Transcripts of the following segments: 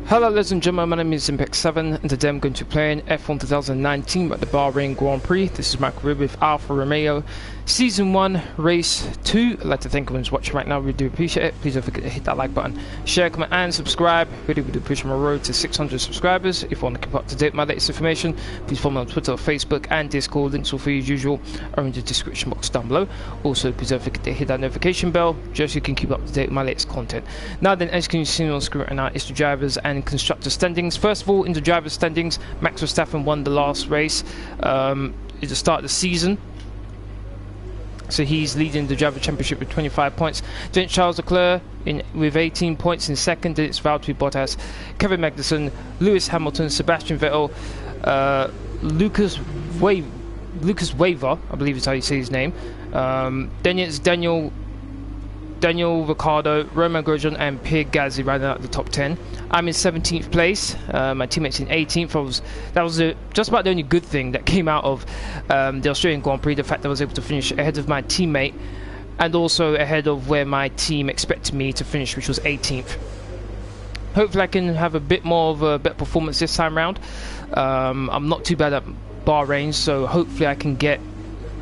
Hello ladies and gentlemen, my name is Impex7 and today I'm going to be playing F1 2019 at the Bahrain Grand Prix. This is my career with ALFA ROMEO, Season 1, Race 2. I'd like to thank everyone who's watching right now, we do appreciate it. Please don't forget to hit that like button, share, comment and subscribe. Really do push my road to 600 subscribers. If you want to keep up to date with my latest information, please follow me on Twitter, Facebook and Discord. Links will for you as usual are in the description box down below. Also please don't forget to hit that notification bell just so you can keep up to date with my latest content. Now then, as you can see on screen right now, it's the drivers and constructor standings. First of all, in the driver standings, Max Verstappen won the last race at the start of the season, so he's leading the driver championship with 25 points. Then Charles Leclerc with 18 points in second. Then it's Valtteri Bottas, Kevin Magnussen, Lewis Hamilton, Sebastian Vettel, Lucas Waver, I believe is how you say his name. Then it's Daniel Ricciardo, Romain Grosjean and Pierre Gasly rounding out the top 10. I'm in 17th place, my teammate's in 18th. That was just about the only good thing that came out of the Australian Grand Prix, the fact that I was able to finish ahead of my teammate and also ahead of where my team expected me to finish, which was 18th. Hopefully I can have a bit more of a better performance this time round. I'm not too bad at Bahrain, so hopefully I can get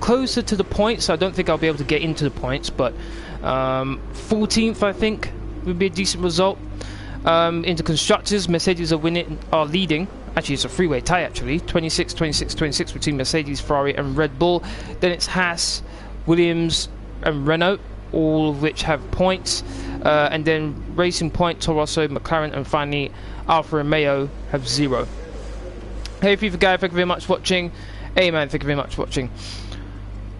closer to the points. I don't think I'll be able to get into the points, but 14th I think would be a decent result. Into constructors, Mercedes are leading. Actually, it's a three-way tie actually, 26, 26, 26 between Mercedes, Ferrari and Red Bull. Then it's Haas, Williams and Renault, all of which have points. And then Racing Point, Toro Rosso, McLaren and finally Alfa Romeo have 0. Hey FIFA guy, thank you very much for watching. Hey man, thank you very much for watching.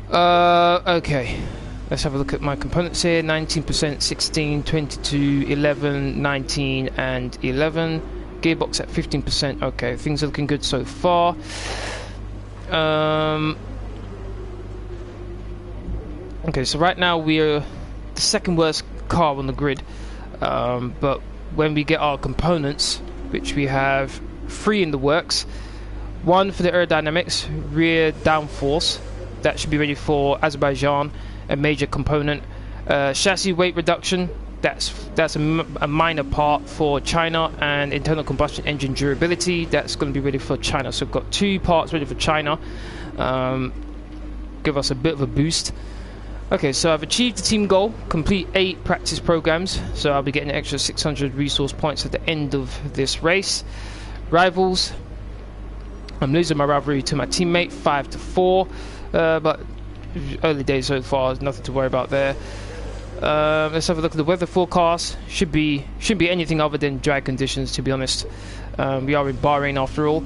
Okay. Let's have a look at my components here. 19%, 16, 22, 11, 19 and 11. Gearbox at 15%. Okay, things are looking good so far. Okay, so right now we're the second worst car on the grid. But when we get our components, which we have 3 in the works. 1 for the aerodynamics, rear downforce. That should be ready for Azerbaijan. A major component. Chassis weight reduction, that's a minor part for China, and internal combustion engine durability, that's going to be ready for China. So we've got 2 parts ready for China. Give us a bit of a boost. Okay, so I've achieved the team goal, complete 8 practice programs, so I'll be getting an extra 600 resource points at the end of this race. Rivals, I'm losing my rivalry to my teammate 5-4, but early days so far, nothing to worry about there. Let's have a look at the weather forecast. Shouldn't be anything other than dry conditions, to be honest. We are in Bahrain after all.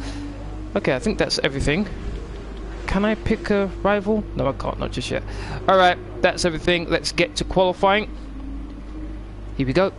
Okay, I think that's everything. Can I pick a rival? No, I can't, not just yet. Alright, that's everything. Let's get to qualifying. Here we go.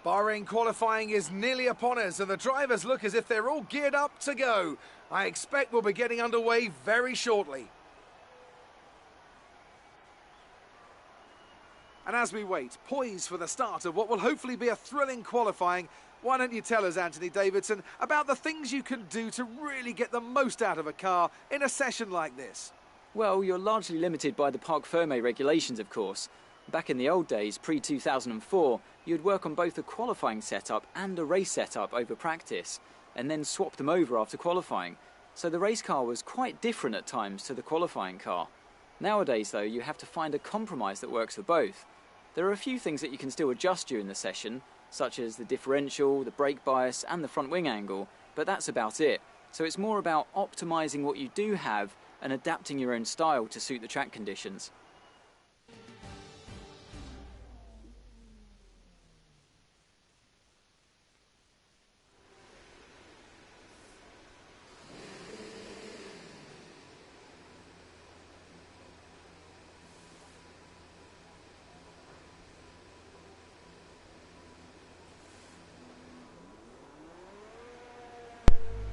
Bahrain qualifying is nearly upon us and the drivers look as if they're all geared up to go. I expect we'll be getting underway very shortly. And as we wait, poised for the start of what will hopefully be a thrilling qualifying, why don't you tell us, Anthony Davidson, about the things you can do to really get the most out of a car in a session like this? Well, you're largely limited by the Parc Fermé regulations, of course. Back in the old days, pre-2004, you'd work on both a qualifying setup and a race setup over practice, and then swap them over after qualifying. So the race car was quite different at times to the qualifying car. Nowadays, though, you have to find a compromise that works for both. There are a few things that you can still adjust during the session, such as the differential, the brake bias, and the front wing angle, but that's about it. So it's more about optimizing what you do have and adapting your own style to suit the track conditions.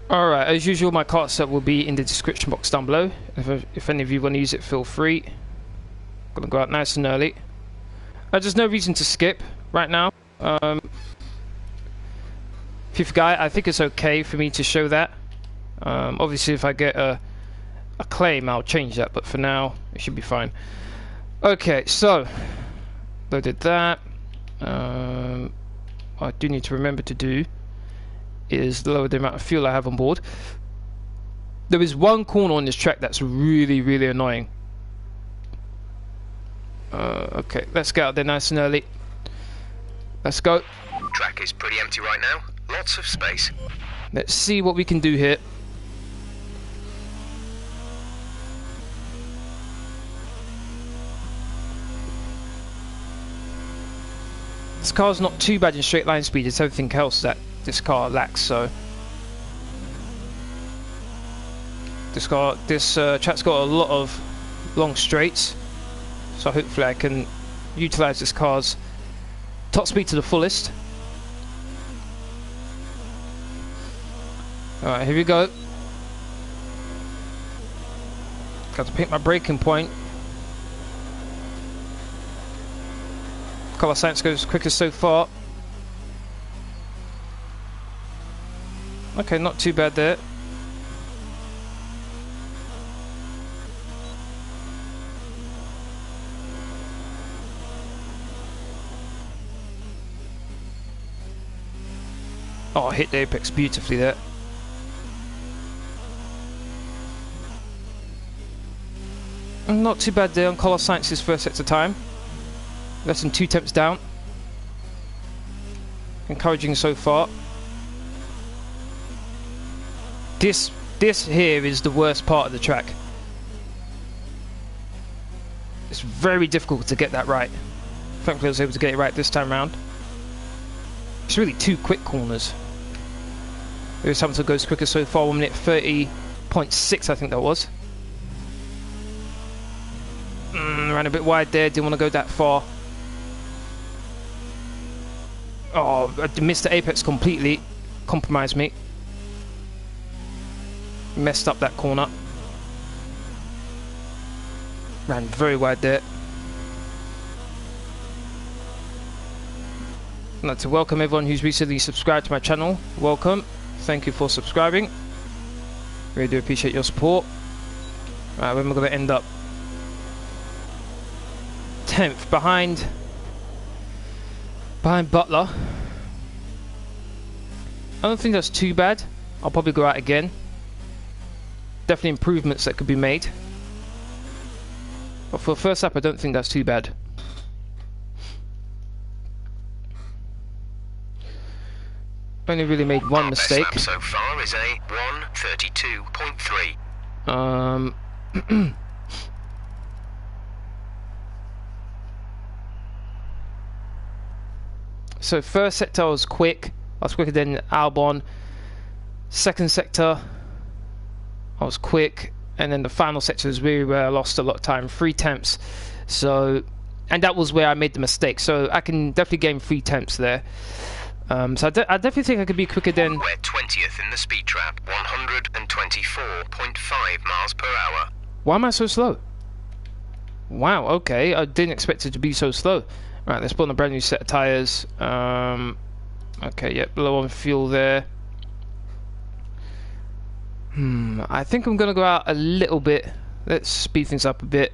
Alright, as usual, my cart set will be in the description box down below. If any of you want to use it, feel free. I'm gonna go out nice and early. There's no reason to skip right now. Fifth guy, I think it's okay for me to show that. Obviously, if I get a claim, I'll change that, but for now, it should be fine. Okay, so loaded that. What I do need to remember to do is lower the amount of fuel I have on board. There is one corner on this track that's really, really annoying. Okay, let's get out there nice and early. Let's go. Track is pretty empty right now. Lots of space. Let's see what we can do here. This car's not too bad in straight line speed. It's everything else that this car lacks. So this track's got a lot of long straights. So hopefully I can utilize this car's top speed to the fullest. Alright, here we go. Got to pick my braking point. Colour science goes quickest so far. Okay, not too bad there. Oh, I hit the apex beautifully there. Not too bad there on Colour Science's first sector time. Less than 2 tenths down. Encouraging so far. This here is the worst part of the track. It's very difficult to get that right. Thankfully I was able to get it right this time round. It's really 2 quick corners. Lewis Hamilton goes quicker so far, 1 minute 30.6 I think that was. Ran a bit wide there, didn't want to go that far. Oh, I missed the apex completely. Compromised me. Messed up that corner. Ran very wide there. I'd like to welcome everyone who's recently subscribed to my channel. Welcome. Thank you for subscribing. Really do appreciate your support. Right, when we're going to end up 10th behind Butler. I don't think that's too bad. I'll probably go out again. Definitely improvements that could be made. But for the first lap, I don't think that's too bad. Only really made one mistake. Best lap so far is a 1:32.3. So first sector I was quick. I was quicker than Albon. Second sector I was quick, and then the final sector is really where I lost a lot of time, 3 tenths. So, and that was where I made the mistake. So I can definitely gain 3 tenths there. So I definitely think I could be quicker than... We're 20th in the speed trap, 124.5 miles per hour. Why am I so slow? Wow, okay, I didn't expect it to be so slow. Right, let's put on a brand new set of tyres. Okay, yep, low on fuel there. I think I'm going to go out a little bit. Let's speed things up a bit.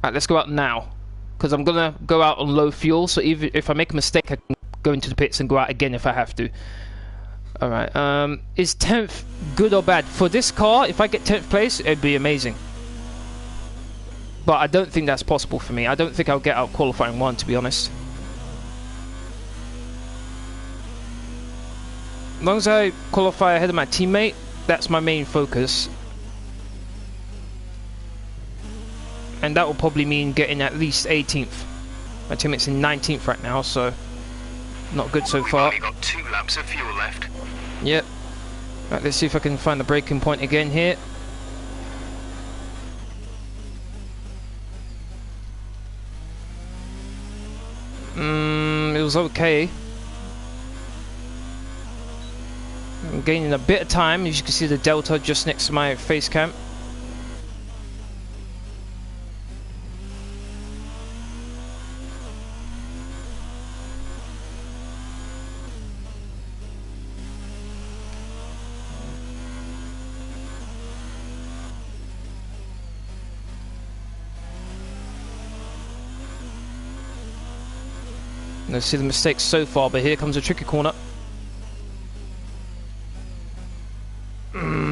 Right, let's go out now. Because I'm going to go out on low fuel, so even if I make a mistake, I can go into the pits and go out again if I have to. Alright, is 10th good or bad? For this car, if I get 10th place, it'd be amazing. But I don't think that's possible for me. I don't think I'll get out qualifying 1, to be honest. As long as I qualify ahead of my teammate, that's my main focus. And that will probably mean getting at least 18th. My teammate's in 19th right now, so not good so far. We've only got 2 laps of fuel left. Yep. Right, let's see if I can find the braking point again here. It was okay. I'm gaining a bit of time. As you can see the delta just next to my face cam. Let's see the mistakes so far, but here comes a tricky corner.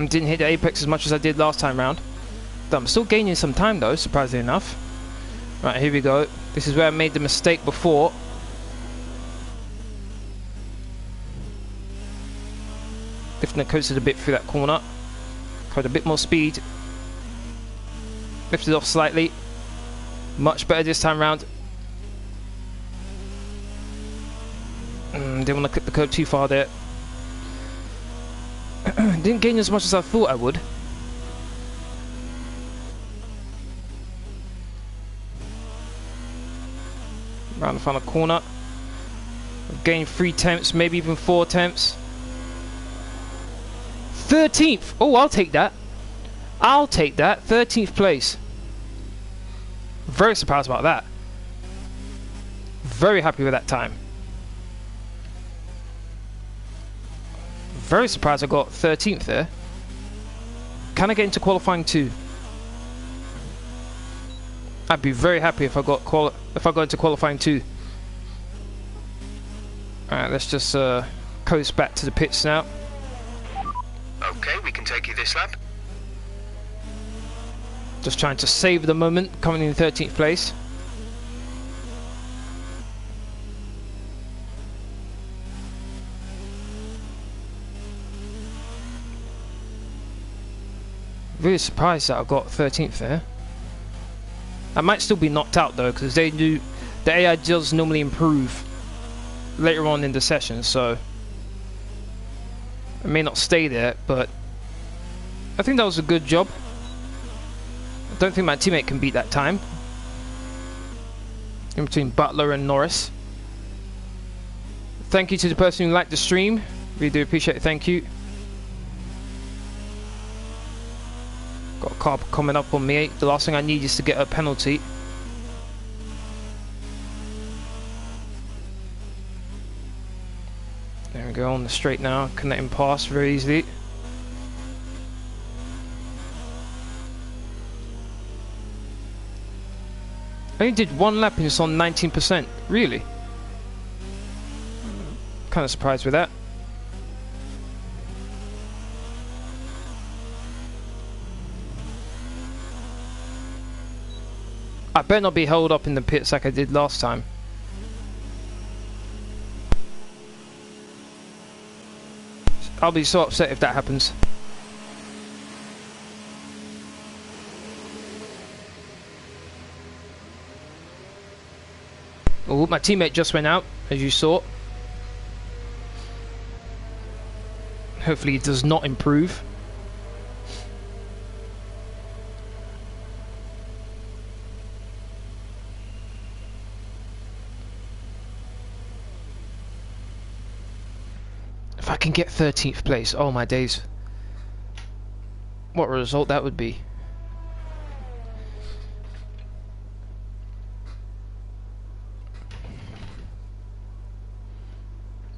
Didn't hit the apex as much as I did last time round. But I'm still gaining some time though, surprisingly enough. Right, here we go. This is where I made the mistake before. Lifting the coasted a bit through that corner. Got a bit more speed. Lifted off slightly. Much better this time round. Didn't want to clip the curb too far there. Didn't gain as much as I thought I would. Around the final corner. I've gained 3 tenths, maybe even 4 tenths. 13th! Oh, I'll take that. I'll take that. 13th place. Very surprised about that. Very happy with that time. Very surprised I got 13th there. Can I get into qualifying 2? I'd be very happy if I got into qualifying 2. Alright, let's just coast back to the pits now. Okay, we can take you this lap. Just trying to save the moment, coming in 13th place. Really surprised that I got 13th there. I might still be knocked out though, because the AI does normally improve later on in the session, so I may not stay there, but I think that was a good job. I don't think my teammate can beat that time. In between Butler and Norris. Thank you to the person who liked the stream. Really do appreciate it, thank you. Got a car coming up on me. The last thing I need is to get a penalty. There we go, on the straight now, connecting past very easily. I only did 1 lap and it's on 19%. Really? Kind of surprised with that. I better not be held up in the pits like I did last time. I'll be so upset if that happens. Oh, my teammate just went out, as you saw. Hopefully it does not improve. If I can get 13th place, oh my days. What a result that would be.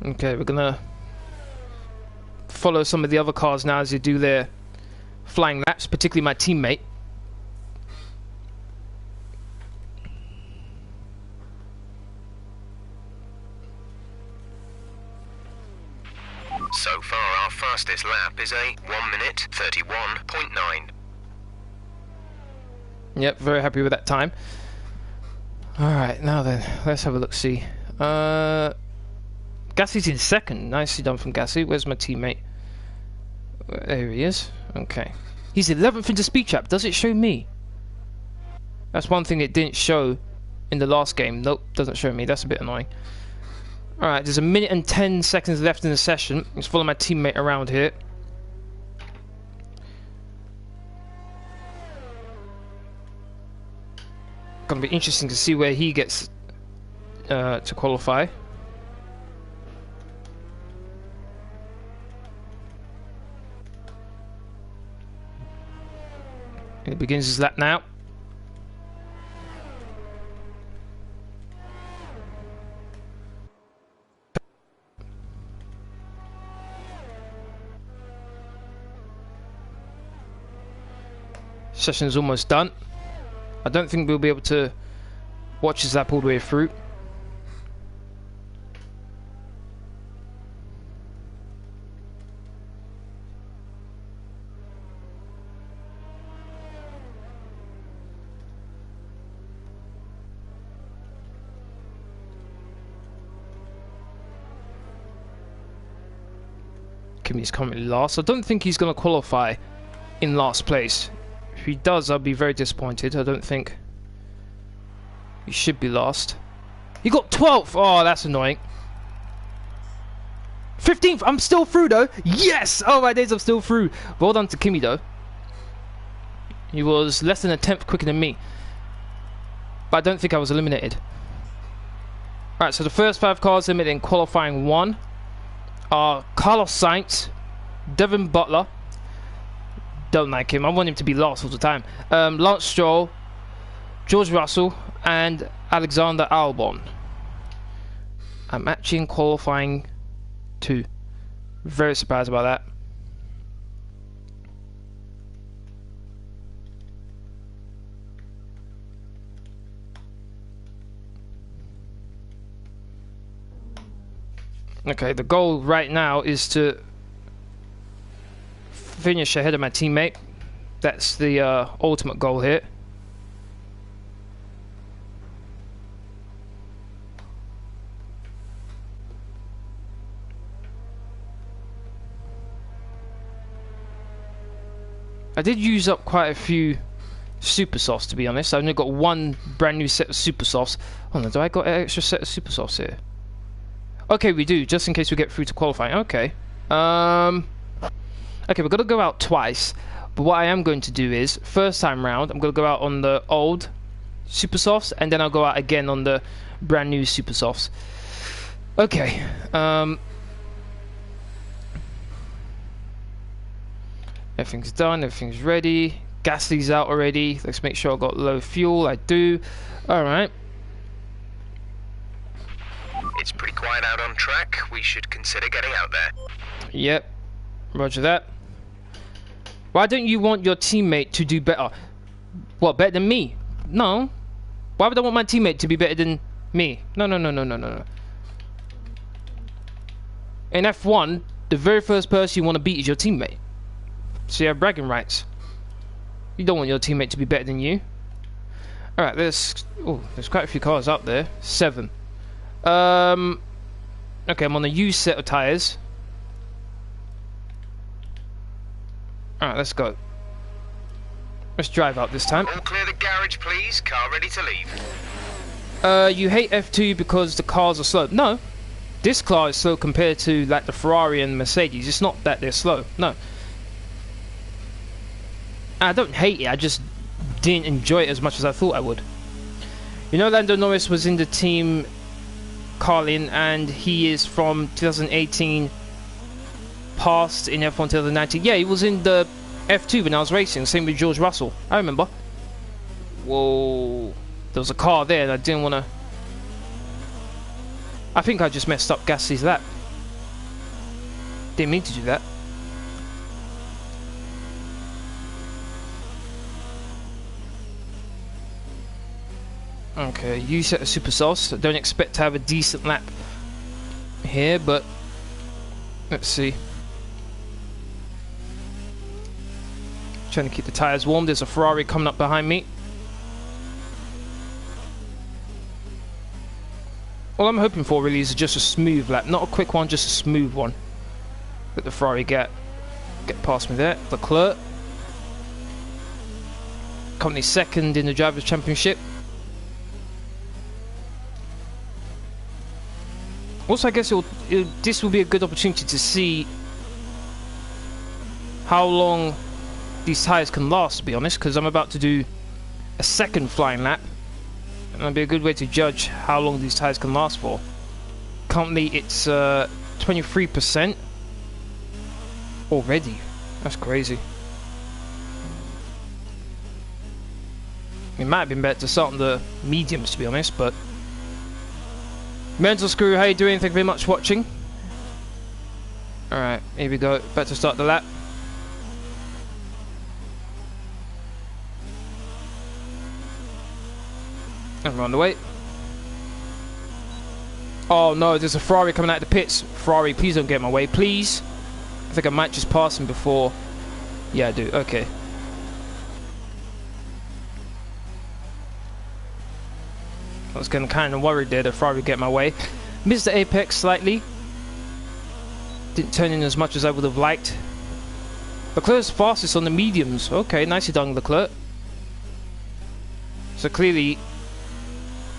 Okay, we're gonna follow some of the other cars now as they do their flying laps, particularly my teammate. So far, our fastest lap is a 1 minute 31.9. Yep, very happy with that time. Alright, now then, let's have a look-see. Gassie's in second. Nicely done from Gassie. Where's my teammate? There he is. Okay. He's 11th in the speed trap. Does it show me? That's one thing it didn't show in the last game. Nope, doesn't show me. That's a bit annoying. Alright, there's 1 minute and 10 seconds left in the session. Let's follow my teammate around here. Gonna be interesting to see where he gets to qualify. He begins his lap now. Session's almost done. I don't think we'll be able to watch his lap all the way through. Kimi's currently last. I don't think he's going to qualify in last place. If he does, I'll be very disappointed. I don't think he should be last. He got 12th. Oh, that's annoying. 15th. I'm still through though. Yes. Oh my days, I'm still through. Well done to Kimi though. He was less than a 10th quicker than me. But I don't think I was eliminated. Alright, so the first 5 cars eliminated in qualifying 1 are Carlos Sainz, Devin Butler. Don't like him. I want him to be last all the time. Lance Stroll, George Russell, and Alexander Albon. I'm actually in qualifying 2. Very surprised about that. Okay, the goal right now is to finish ahead of my teammate. That's the ultimate goal here. I did use up quite a few super softs, to be honest. I've only got 1 brand new set of super softs. Oh no, do I got an extra set of super softs here? Okay, we do, just in case we get through to qualifying. Okay. Okay, we're going to go out twice. But what I am going to do is, first time round, I'm going to go out on the old super softs, and then I'll go out again on the brand new super softs. Okay. Everything's done, everything's ready. Gasly's out already. Let's make sure I've got low fuel. I do. Alright. It's pretty quiet out on track. We should consider getting out there. Yep. Roger that. Why don't you want your teammate to do better? What, better than me? No. Why would I want my teammate to be better than me? No. In F1, the very first person you want to beat is your teammate. So you have bragging rights. You don't want your teammate to be better than you. Alright, there's quite a few cars up there. 7. Okay, I'm on a used set of tyres. Alright, let's go. Let's drive out this time. All clear the garage, please. Car ready to leave. You hate F2 because the cars are slow. No. This car is slow compared to like the Ferrari and Mercedes. It's not that they're slow. No. I don't hate it. I just didn't enjoy it as much as I thought I would. You know, Lando Norris was in the team Carlin, and he is from 2018 past in F1 2019. Yeah, he was in the F2 when I was racing. Same with George Russell. I remember. Whoa. There was a car there and I didn't want to... I think I just messed up Gasly's lap. Didn't mean to do that. Okay, you set a super sauce. I don't expect to have a decent lap here, but let's see. Trying to keep the tyres warm. There's a Ferrari coming up behind me. All I'm hoping for really is just a smooth lap, not a quick one, just a smooth one. Let the Ferrari get past me there. Leclerc, currently second in the Drivers' Championship. Also, I guess this will be a good opportunity to see how long these tyres can last, to be honest, because I'm about to do a second flying lap. And that'll be a good way to judge how long these tyres can last for. Currently, it's 23% already. That's crazy. It might have been better to start on the mediums, to be honest, but... Mental Screw, how you doing? Thank you very much for watching. Alright, here we go. About to start the lap. And run away. Oh no, there's a Ferrari coming out of the pits. Ferrari, please don't get in my way, please. I think I might just pass him before. Yeah, I do. Okay. I was getting kind of worried there that Ferrari would get in my way. Missed the apex slightly. Didn't turn in as much as I would have liked. Leclerc's fastest on the mediums. Okay, nicely done, Leclerc. So clearly,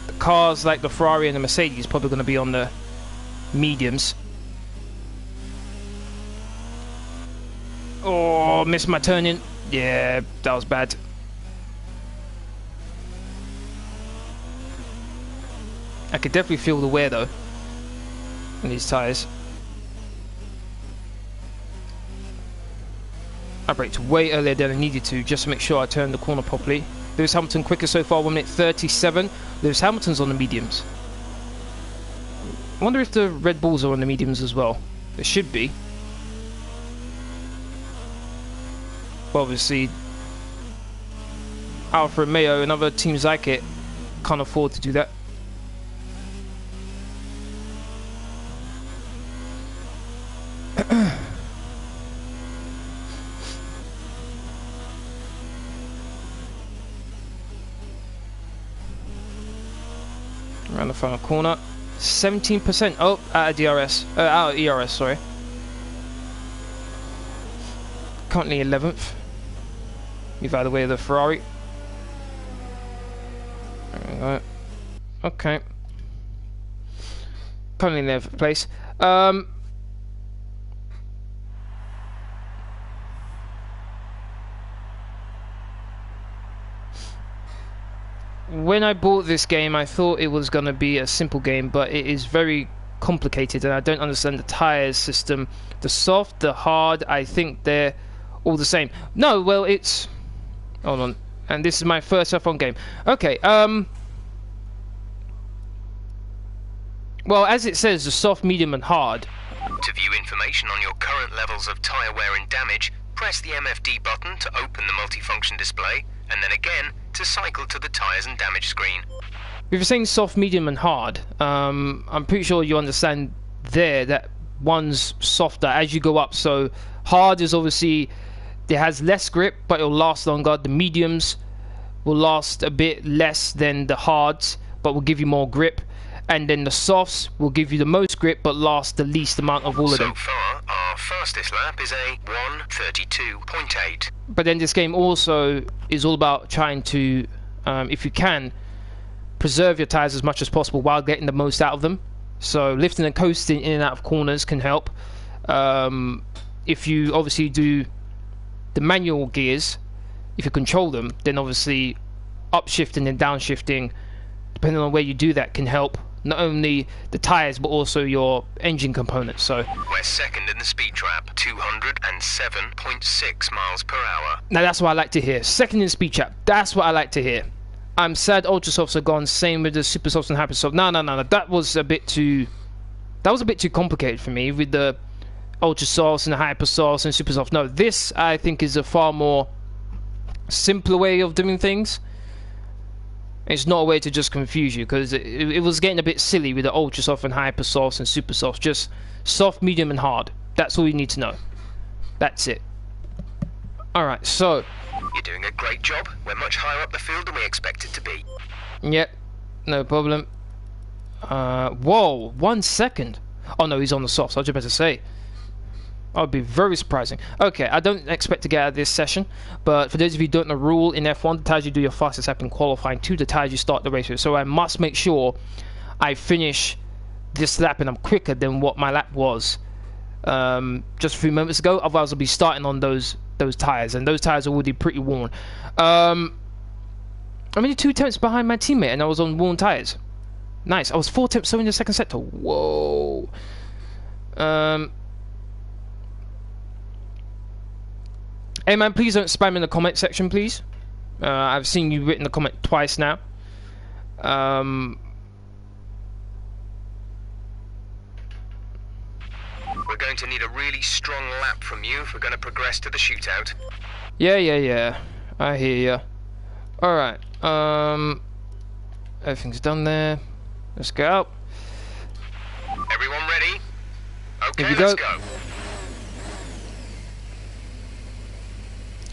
the cars like the Ferrari and the Mercedes probably going to be on the mediums. Oh, missed my turn in. Yeah, that was bad. I could definitely feel the wear though in these tyres. I braked way earlier than I needed to just to make sure I turned the corner properly. Lewis Hamilton quicker so far, 1 minute 37. Lewis Hamilton's on the mediums. I wonder if the Red Bulls are on the mediums as well. They should be. But obviously, ALFA ROMEO and other teams like it can't afford to do that. Around the final corner, 17%. Oh, out of DRS, out of ERS. Sorry. Currently 11th. Move out of the way of the Ferrari. There we go. Okay. Currently in 11th place. When I bought this game, I thought it was going to be a simple game, but it is very complicated, and I don't understand the tyres system. The soft, the hard, I think they're all the same. No, well, it's... Hold on. And this is my first F1 game. Okay, well, as it says, the soft, medium, and hard. To view information on your current levels of tyre wear and damage, press the MFD button to open the multifunction display, and then again to cycle to the tyres and damage screen. If you're saying soft, medium, and hard, I'm pretty sure you understand there that one's softer as you go up. So hard is obviously, it has less grip, but it'll last longer. The mediums will last a bit less than the hards, but will give you more grip. And then the softs will give you the most grip, but last the least amount of all of them. So far, our fastest lap is a 1:32.8. But then this game also is all about trying to, if you can, preserve your tyres as much as possible while getting the most out of them. So lifting and coasting in and out of corners can help. If you obviously do the manual gears, if you control them, then obviously upshifting and downshifting, depending on where you do that, can help. Not only the tyres, but also your engine components. So we're second in the speed trap, 207.6 miles per hour. Now that's what I like to hear. Second in the speed trap. That's what I like to hear. I'm sad Ultra Softs are gone. Same with the Super Softs and Hyper Softs. No. That was a bit too complicated for me with the Ultra Softs and the Hyper Softs and Super Softs. No, this I think is a far more simpler way of doing things. It's not a way to just confuse you, because it was getting a bit silly with the Ultra Soft and Hyper Softs and Super Softs. Just soft, medium, and hard. That's all you need to know. That's it. Alright, so... You're doing a great job. We're much higher up the field than we expected to be. Yep, no problem. Whoa, 1 second. Oh no, he's on the softs. I was just about to say. That would be very surprising. Okay, I don't expect to get out of this session, but for those of you who don't know the rule in F1, the tyres you do your fastest lap in qualifying to the tyres you start the race with. So I must make sure I finish this lap and I'm quicker than what my lap was just a few moments ago. Otherwise I'll be starting on those tyres, and those tyres are already pretty worn. I'm only 2 tenths behind my teammate and I was on worn tyres. Nice. I was 4 tenths so in the second sector. Whoa. Hey man, please don't spam in the comment section, please. I've seen you written the comment twice now. We're going to need a really strong lap from you if we're going to progress to the shootout. Yeah. I hear ya. Alright. Everything's done there. Let's go out. Everyone ready? Okay, Here we let's go. go.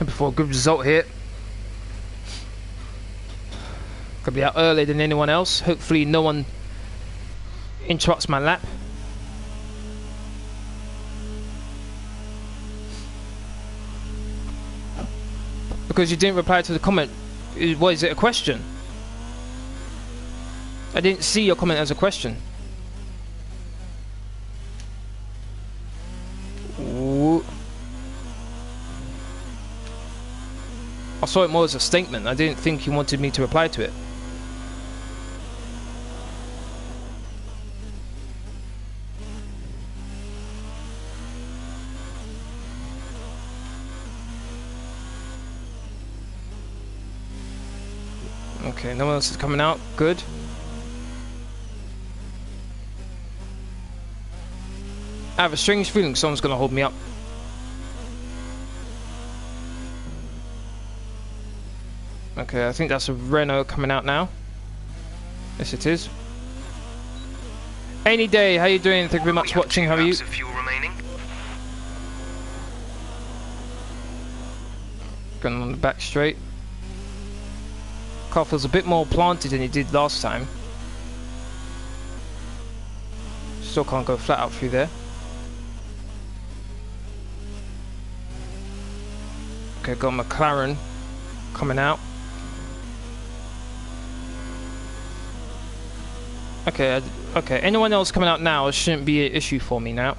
Looking for a good result here. Could be out earlier than anyone else. Hopefully no one interrupts my lap. Because you didn't reply to the comment. What is it, a question? I didn't see your comment as a question. Ooh. I saw it more as a statement. I didn't think you wanted me to reply to it. Okay, no one else is coming out. Good. I have a strange feeling someone's gonna hold me up. Okay, I think that's a Renault coming out now. Yes, it is. Any day, how you doing? Thank you very much for watching. How are you? Fuel remaining. Going on the back straight. Car feels a bit more planted than it did last time. Still can't go flat out through there. Okay, got McLaren coming out. Okay, anyone else coming out now, it shouldn't be an issue for me now.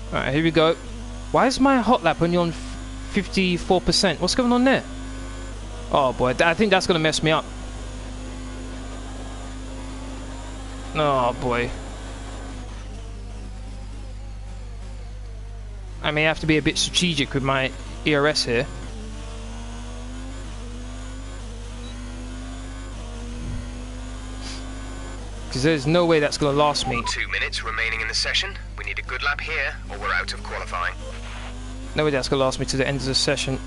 Alright, here we go. Why is my hot lap only on 54%? What's going on there? Oh boy, I think that's going to mess me up. Oh boy. I may have to be a bit strategic with my ERS here. Because there's no way that's going to last me. 2 minutes remaining in the session. We need a good lap here or we're out of qualifying. No way that's going to last me to the end of the session.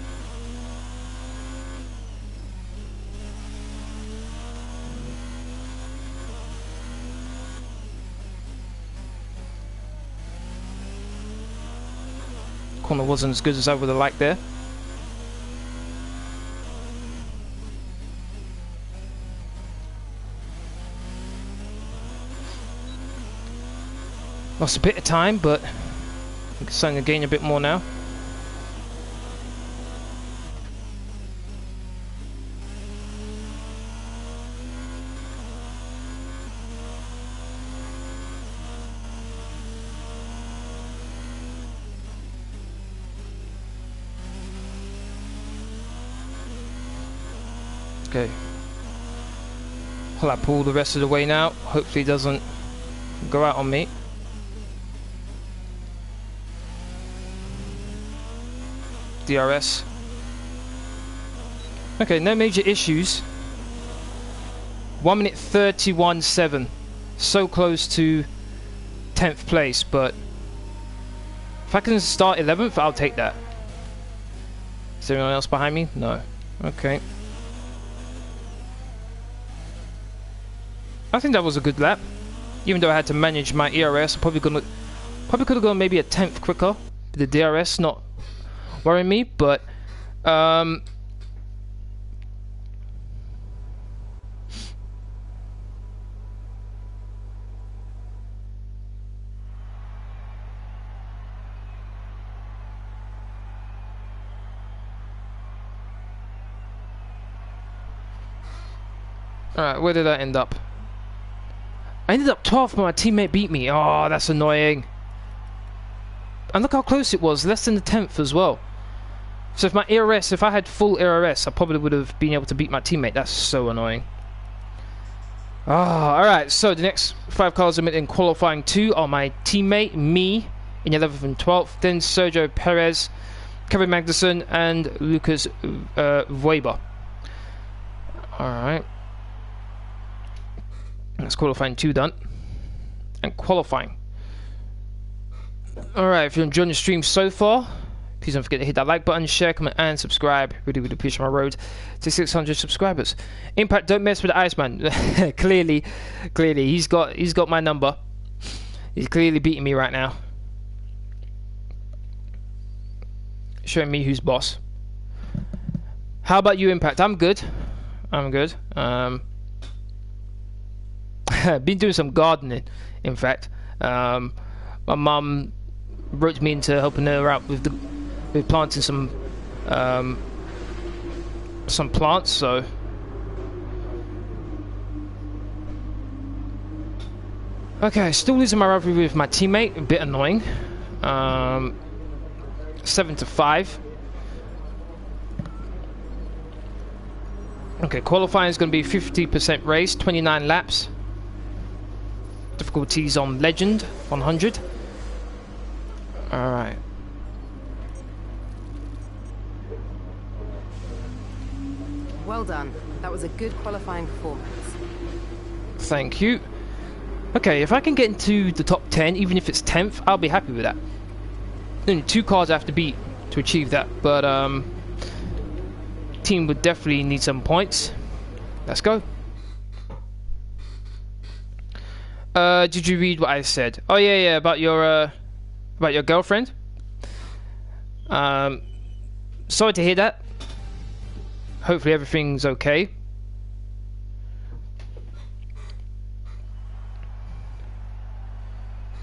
Corner wasn't as good as I would have liked there. Lost a bit of time, but I'm starting to gain a bit more now. Okay. I'll pull the rest of the way now. Hopefully it doesn't go out on me. DRS. Okay, no major issues. 1 minute 31.7. So close to 10th place, but if I can start 11th, I'll take that. Is there anyone else behind me? No. Okay. I think that was a good lap. Even though I had to manage my ERS, I probably could have gone maybe a 10th quicker. The DRS not worrying me, but alright, where did I end up? I ended up 12th, but my teammate beat me. Oh, that's annoying. And look how close it was, less than the 10th as well. So if my ERS, if I had full ERS, I probably would have been able to beat my teammate. That's so annoying. Alright, so the next 5 cars in qualifying 2 are my teammate, me, in 11th and 12th. Then Sergio Perez Kevin Magnussen and Lucas Weber. Alright. That's qualifying 2 done. And qualifying. Alright, if you're enjoying the stream so far, please don't forget to hit that like button, share, comment, and subscribe. Really, really push my road to 600 subscribers. Impact, don't mess with the Iceman. clearly, he's got my number. He's clearly beating me right now. Showing me who's boss. How about you, Impact? I'm good. Been doing some gardening, in fact. My mum roped me into helping her out with planting some plants, so okay, still losing my rivalry with my teammate, a bit annoying. 7-5. Okay, qualifying is going to be 50% race, 29 laps. Difficulties on Legend, 100. Alright. Well done. That was a good qualifying performance. Thank you. Okay, if I can get into the top 10, even if it's 10th, I'll be happy with that. Only 2 cars I have to beat to achieve that, but team would definitely need some points. Let's go. Did you read what I said? Oh yeah, about your girlfriend. Sorry to hear that. Hopefully everything's okay.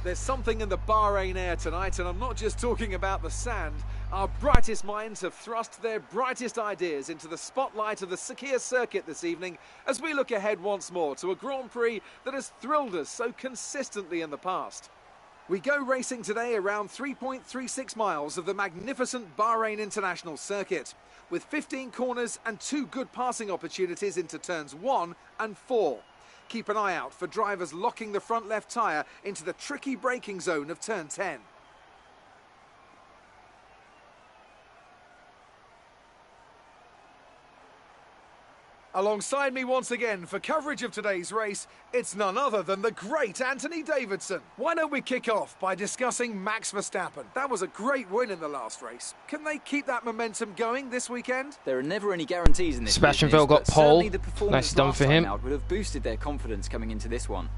There's something in the Bahrain air tonight, and I'm not just talking about the sand. Our brightest minds have thrust their brightest ideas into the spotlight of the Sakhir circuit this evening as we look ahead once more to a Grand Prix that has thrilled us so consistently in the past. We go racing today around 3.36 miles of the magnificent Bahrain International Circuit, with 15 corners and 2 good passing opportunities into turns 1 and 4. Keep an eye out for drivers locking the front left tyre into the tricky braking zone of turn 10. Alongside me once again for coverage of today's race, it's none other than the great Anthony Davidson. Why don't we kick off by discussing Max Verstappen? That was a great win in the last race. Can they keep that momentum going this weekend? There are never any guarantees in this Sebastian business, Vettel got but pole. certainly the performance Nice done last for time him. out would have boosted their confidence coming into this one.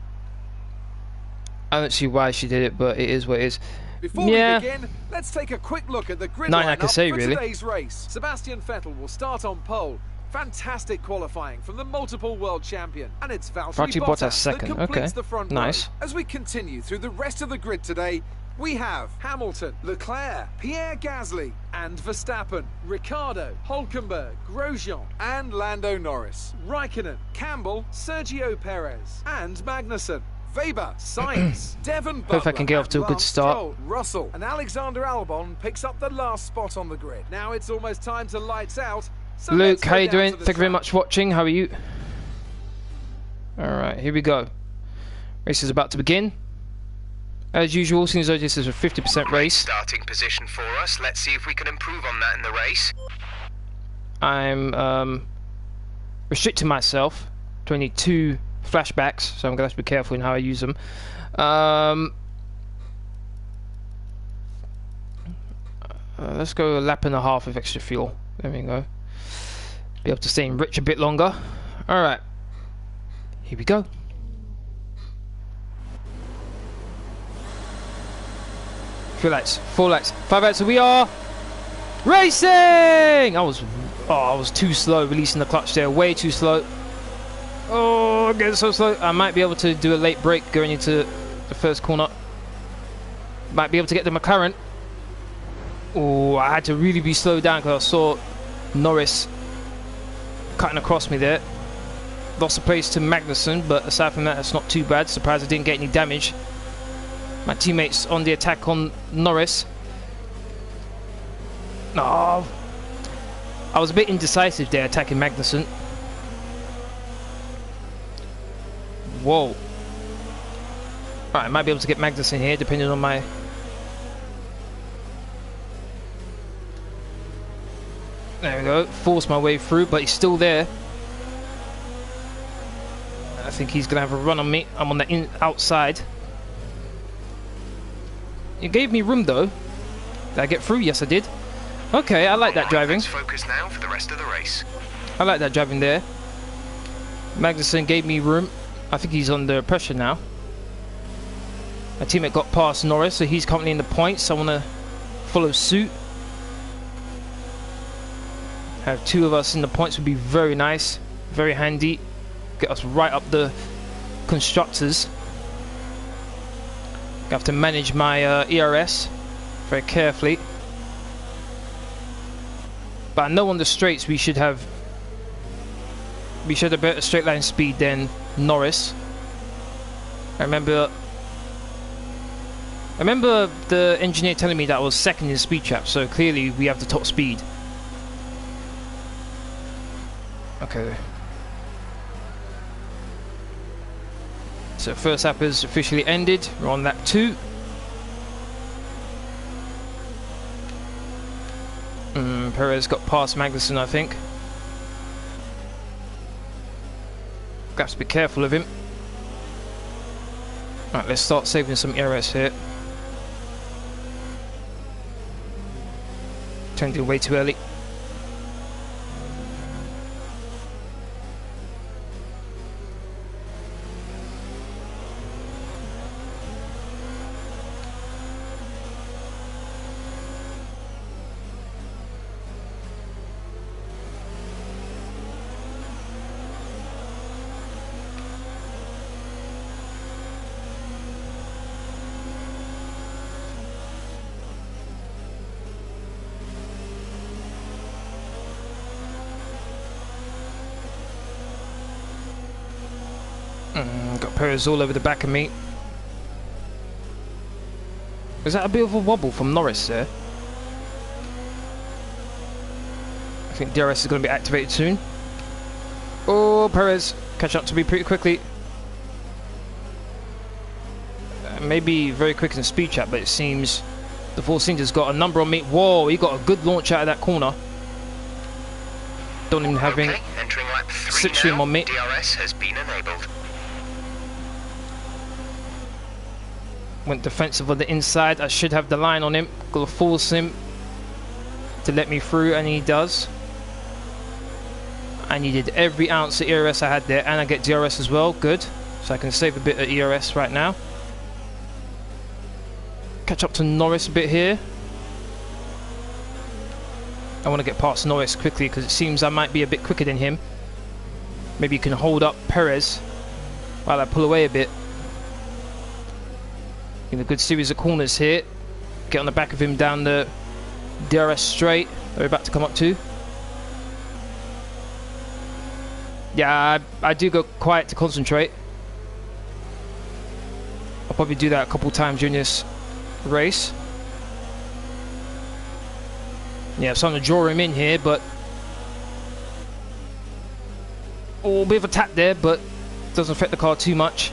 I don't see why she did it, but it is what it is. Before we begin, let's take a quick look at the grid lineup for today's race. Sebastian Vettel will start on pole. Fantastic qualifying from the multiple world champion, and it's Valtteri Bottas second. that completes Okay. the front Nice. row. As we continue through the rest of the grid today, we have Hamilton, Leclerc, Pierre Gasly, and Verstappen, Ricciardo, Hülkenberg, Grosjean, and Lando Norris, Raikkonen, Campbell, Sergio Perez, and Magnussen. Weber, Sainz, Devon Butler, Hope I can get off to a good Lance start. Stroll, Russell, and Alexander Albon picks up the last spot on the grid. Now it's almost time to lights out. So Luke, let's go how you down doing? to the Thank you very track. much for watching. How are you? Alright, here we go. Race is about to begin. As usual, since this is a 50% race, Starting position for us. Let's see if we can improve on that in the race. I'm restricting myself to only 2 flashbacks, so I'm going to have to be careful in how I use them. Let's go a lap and a half with extra fuel. There we go. Be able to stay in rich a bit longer. Alright. Here we go. Three lights, 4 lights, 5 lights, so we are racing! I was too slow releasing the clutch there, way too slow. Oh, I'm getting so slow. I might be able to do a late brake going into the first corner. Might be able to get the McLaren. Oh, I had to really be slowed down because I saw Norris cutting across me there. Lost the place to Magnussen, but aside from that, it's not too bad. Surprised I didn't get any damage. My teammates on the attack on Norris. No, I was a bit indecisive there attacking Magnussen. Whoa. Alright, I might be able to get Magnussen here depending on my... There we go. Force my way through, but he's still there. I think he's gonna have a run on me. I'm on the outside. It gave me room though. Did I get through? Yes, I did. Okay, I like that driving. Let's focus now for the rest of the race. I like that driving there. Magnussen gave me room. I think he's under pressure now. My teammate got past Norris, so he's currently in the points. I want to follow suit. Have two of us in the points would be very nice, very handy. Get us right up the constructors. I have to manage my ERS very carefully. But I know on the straights we should have better straight line speed than Norris. I remember the engineer telling me that I was second in speed trap, so clearly we have the top speed. Okay. So first lap has officially ended. We're on lap 2. Perez got past Magnussen, I think. Got to be careful of him. Right, let's start saving some ERS here. Turned it way too early. Got Perez all over the back of me. Is that a bit of a wobble from Norris there? I think DRS is going to be activated soon. Oh, Perez, catch up to me pretty quickly. Maybe very quick in speed trap, but it seems the Force Injur's got a number on me. Whoa, he got a good launch out of that corner. Don't even have entering lap 3 slipstream on me. DRS has been enabled. Went defensive on the inside. I should have the line on him. Got to force him to let me through, and he does. I needed every ounce of ERS I had there, and I get DRS as well. Good. So I can save a bit of ERS right now. Catch up to Norris a bit here. I want to get past Norris quickly because it seems I might be a bit quicker than him. Maybe you can hold up Perez while I pull away a bit. In a good series of corners here. Get on the back of him down the DRS straight that we're about to come up to. Yeah, I do go quiet to concentrate. I'll probably do that a couple times during this race. Yeah, I'm starting to draw him in here, but oh, a bit of a tap there, but doesn't affect the car too much.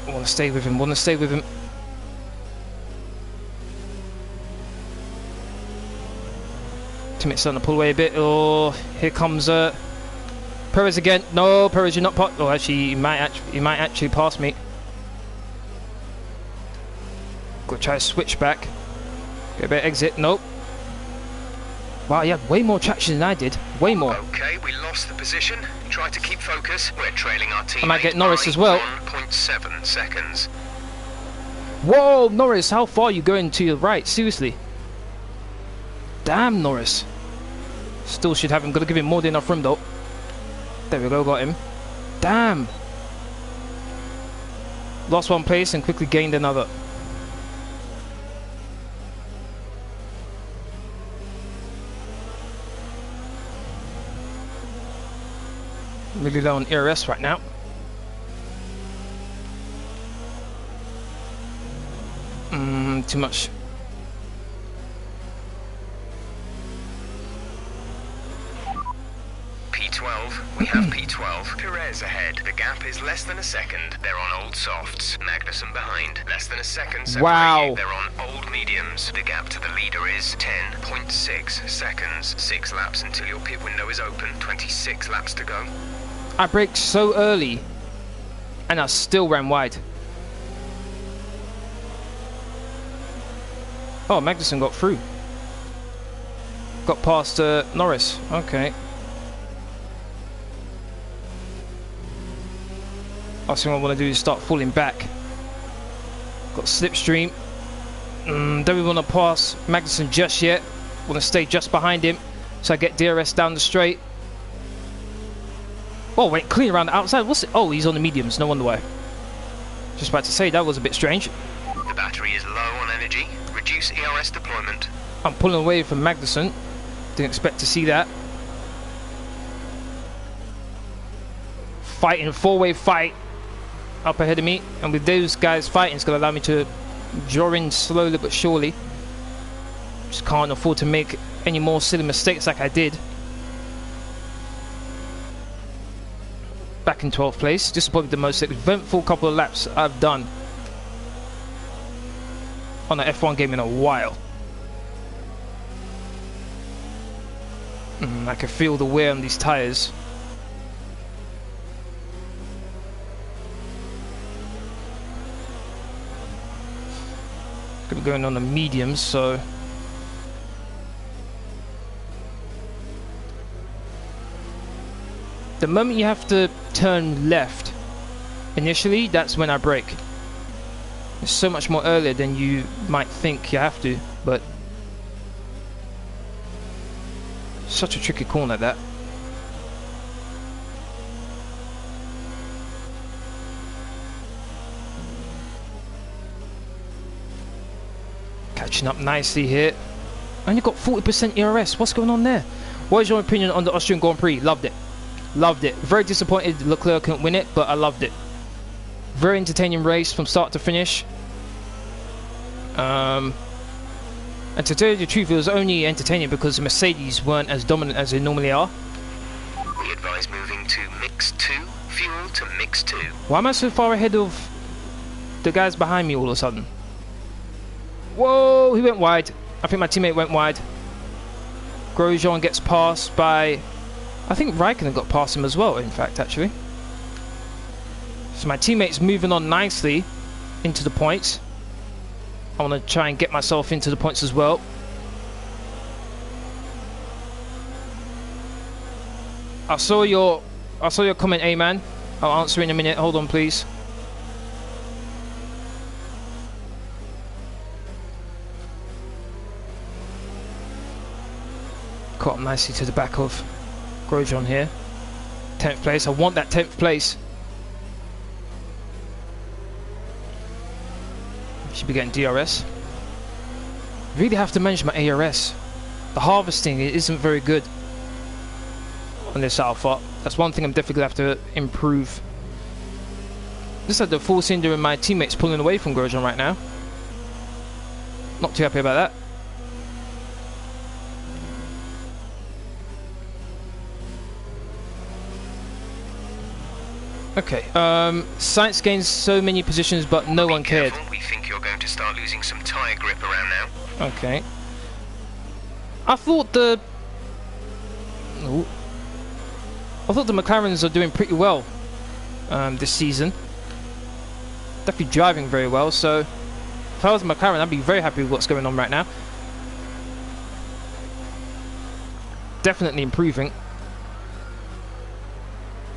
I want to stay with him, Teammate's starting to pull away a bit. Oh, here comes Perez again. No, Perez, you're not part. Oh, actually, he might actually pass me. Got to try to switch back. Get a bit of exit. Nope. Wow, he had way more traction than I did. Way more. Okay, we lost the position. Try to keep focus. We're trailing our team. I might get Norris as well. 1.7 seconds. Whoa, Norris, how far are you going to your right? Seriously. Damn, Norris. Still should have him. Gotta give him more than enough room though. There we go, got him. Damn. Lost one place and quickly gained another. Really low on ERS right now. Too much. P12. We have P12. Perez ahead. The gap is less than a second. They're on old softs. Magnussen behind. Less than a second separated. Wow. They're on old mediums. The gap to the leader is 10.6 seconds. 6 laps until your pit window is open. 26 laps to go. I braked so early and I still ran wide. Oh, Magnussen got through. Got past Norris. Okay. Last thing I want to do is start falling back. Got slipstream. Don't really want to pass Magnussen just yet. Want to stay just behind him so I get DRS down the straight. Oh, went clean around the outside. What's it? Oh, he's on the mediums. No wonder why. Just about to say that was a bit strange. The battery is low on energy. Reduce ERS deployment. I'm pulling away from Magnussen. Didn't expect to see that. Fighting, four-way fight up ahead of me, and with those guys fighting, it's going to allow me to draw in slowly but surely. Just can't afford to make any more silly mistakes like I did. Back in 12th place. This is probably the most eventful couple of laps I've done on an F1 game in a while. I can feel the wear on these tyres. Gonna be going on the mediums, so the moment you have to turn left initially, that's when I brake. It's so much more earlier than you might think you have to, but such a tricky corner that. Catching up nicely here. And you've got 40% ERS. What's going on there? What is your opinion on the Austrian Grand Prix? Loved it. Loved it. Very disappointed Leclerc couldn't win it, but I loved it. Very entertaining race from start to finish. And to tell you the truth, it was only entertaining because the Mercedes weren't as dominant as they normally are. We advise moving to mix 2. Fuel to mix 2. Why am I so far ahead of the guys behind me all of a sudden? Whoa, he went wide. I think my teammate went wide. Grosjean gets passed by, I think Raikkonen got past him as well, in fact, actually. So my teammate's moving on nicely into the points. I want to try and get myself into the points as well. I saw your comment, A-man. I'll answer in a minute. Hold on, please. Caught up nicely to the back of Grosjean here. 10th place. I want that 10th place. Should be getting DRS. Really have to manage my ARS. The harvesting isn't very good on this Alpha. That's one thing I'm definitely going to have to improve. Looks like the full cylinder and my teammates pulling away from Grosjean right now. Not too happy about that. Okay, Sainz gains so many positions, but no one cared. We think you're going to start losing some tyre grip around now. Okay. I thought the McLarens are doing pretty well this season. Definitely driving very well, so if I was a McLaren, I'd be very happy with what's going on right now. Definitely improving.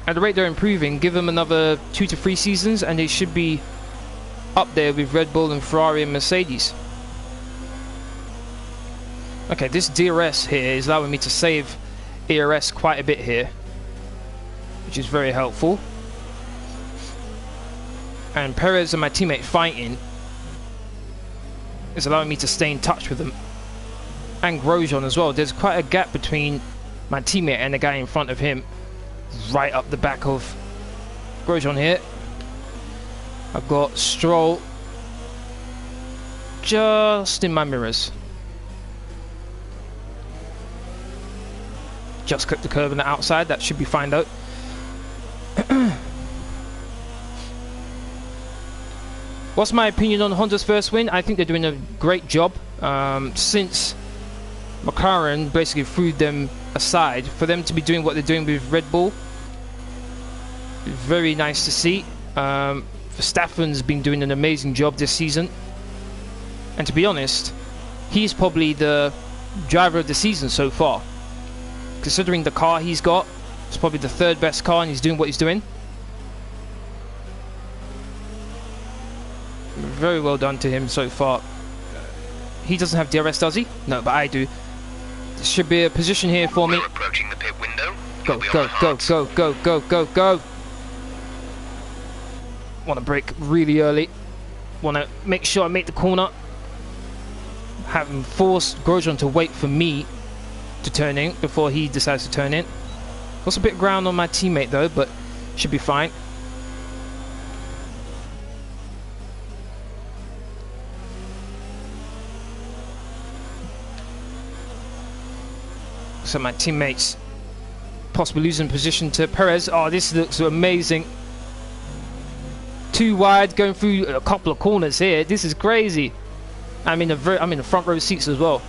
At the rate they're improving, give them another 2 to 3 seasons and they should be up there with Red Bull and Ferrari and Mercedes. Okay, this DRS here is allowing me to save ERS quite a bit here, which is very helpful. And Perez and my teammate fighting is allowing me to stay in touch with them. And Grosjean as well. There's quite a gap between my teammate and the guy in front of him. Right up the back of Grosjean here. I've got Stroll just in my mirrors. Just clipped the curve on the outside. That should be fine though. What's my opinion on Honda's first win? I think they're doing a great job since McLaren basically threw them aside. For them to be doing what they're doing with Red Bull, very nice to see. Verstappen's been doing an amazing job this season, and to be honest, he's probably the driver of the season so far. Considering the car he's got, it's probably the third best car, and he's doing what he's doing. Very well done to him so far. He doesn't have DRS, does he? No, but I do. There should be a position here for me. We're approaching the pit window. Go, go, go, go, go, go, go, go. Want to brake really early. Want to make sure I make the corner. Having forced Grosjean to wait for me to turn in before he decides to turn in. Lost a bit of ground on my teammate though, but should be fine. So my teammates possibly losing position to Perez. Oh, this looks amazing. Too wide, going through a couple of corners here. This is crazy. I'm in the front row seats as well.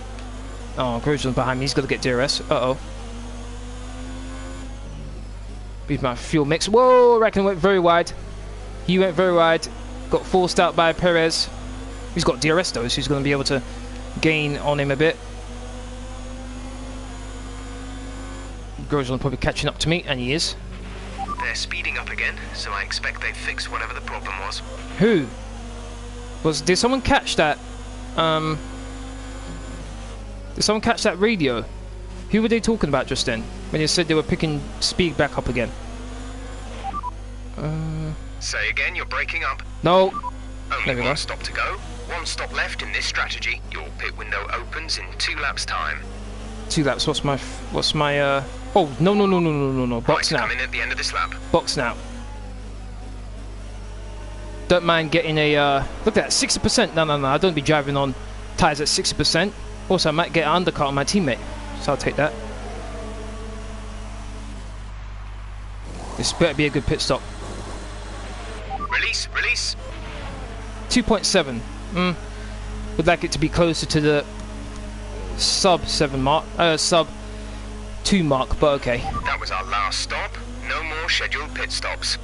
Oh, Grosjean's behind me. He's got to get DRS. Uh-oh. Beat my fuel mix. Whoa, Raikkonen went very wide. He went very wide. Got forced out by Perez. He's got DRS though, so he's going to be able to gain on him a bit. Grosjean probably catching up to me, and he is. They're speeding up again, so I expect they've fixed whatever the problem was. Who? Did someone catch that? Did someone catch that radio? Who were they talking about just then? When they said they were picking speed back up again? Say again, you're breaking up. No. Only one stop to go. One stop left in this strategy. Your pit window opens in 2 laps time. 2 laps. What's my oh, no. Box now. Come in at the end of this lap. Box now. Don't mind getting a, look at that, 60%. No, I don't be driving on tyres at 60%. Also, I might get an undercut on my teammate. So I'll take that. This better be a good pit stop. Release. 2.7. Would like it to be closer to the sub 7 mark, sub 2 mark, but okay. That was our last stop. No more scheduled pit stops.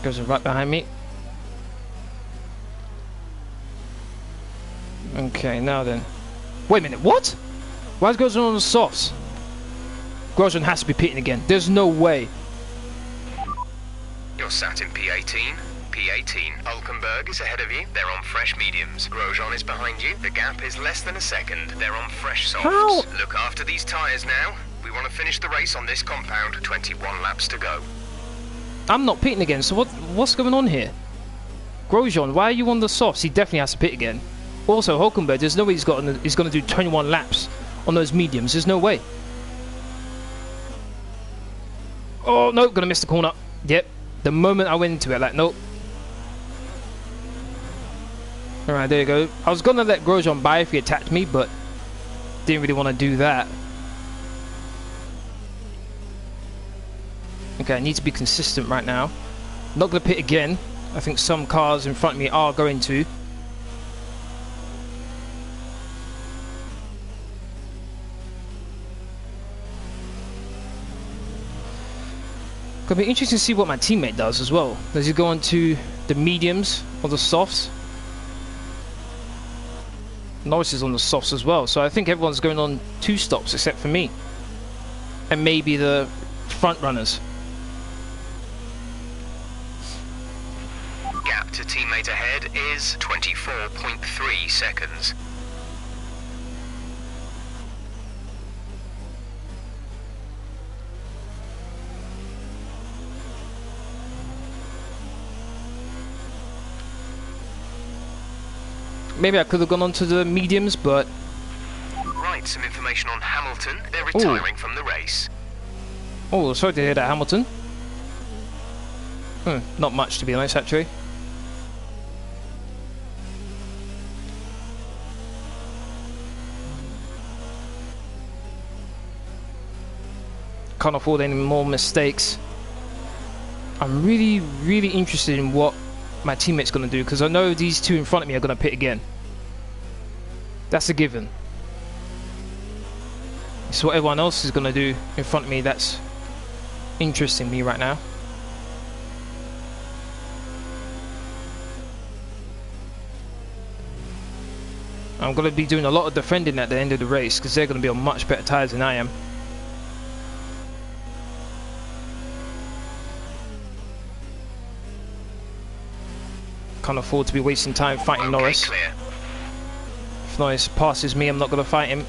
Goes right behind me. Okay, now then. Wait a minute, what? Why is Grosjean on the softs? Grosjean has to be pitting again. There's no way. You're sat in P18. P18. Hulkenberg is ahead of you. They're on fresh mediums. Grosjean is behind you. The gap is less than a second. They're on fresh softs. How? Look after these tyres now. We want to finish the race on this compound. 21 laps to go. I'm not pitting again, so what's going on here? Grosjean, why are you on the softs? He definitely has to pit again. Also, Hulkenberg, there's no way he's going to do 21 laps on those mediums. There's no way. Oh, no, going to miss the corner. Yep. The moment I went into it, like, nope. Alright, there you go. I was going to let Grosjean by if he attacked me, but didn't really want to do that. Okay, I need to be consistent right now. Not going to pit again. I think some cars in front of me are going to. Gonna be interesting to see what my teammate does as well. Does he go on to the mediums or the softs? Norris is on the softs as well, so I think everyone's going on 2 stops except for me. And maybe the front runners. Gap to teammate ahead is 24.3 seconds. Maybe I could have gone on to the mediums, but... Right, some information on Hamilton. They're retiring from the race. Oh, sorry to hear that, Hamilton. Not much, to be honest, actually. Can't afford any more mistakes. I'm really, really interested in what my teammate's going to do, because I know these two in front of me are going to pit again. That's a given. It's what everyone else is going to do in front of me that's interesting me right now. I'm going to be doing a lot of defending at the end of the race, because they're going to be on much better tyres than I am. Can't afford to be wasting time fighting Norris. Clear. If Norris passes me, I'm not going to fight him.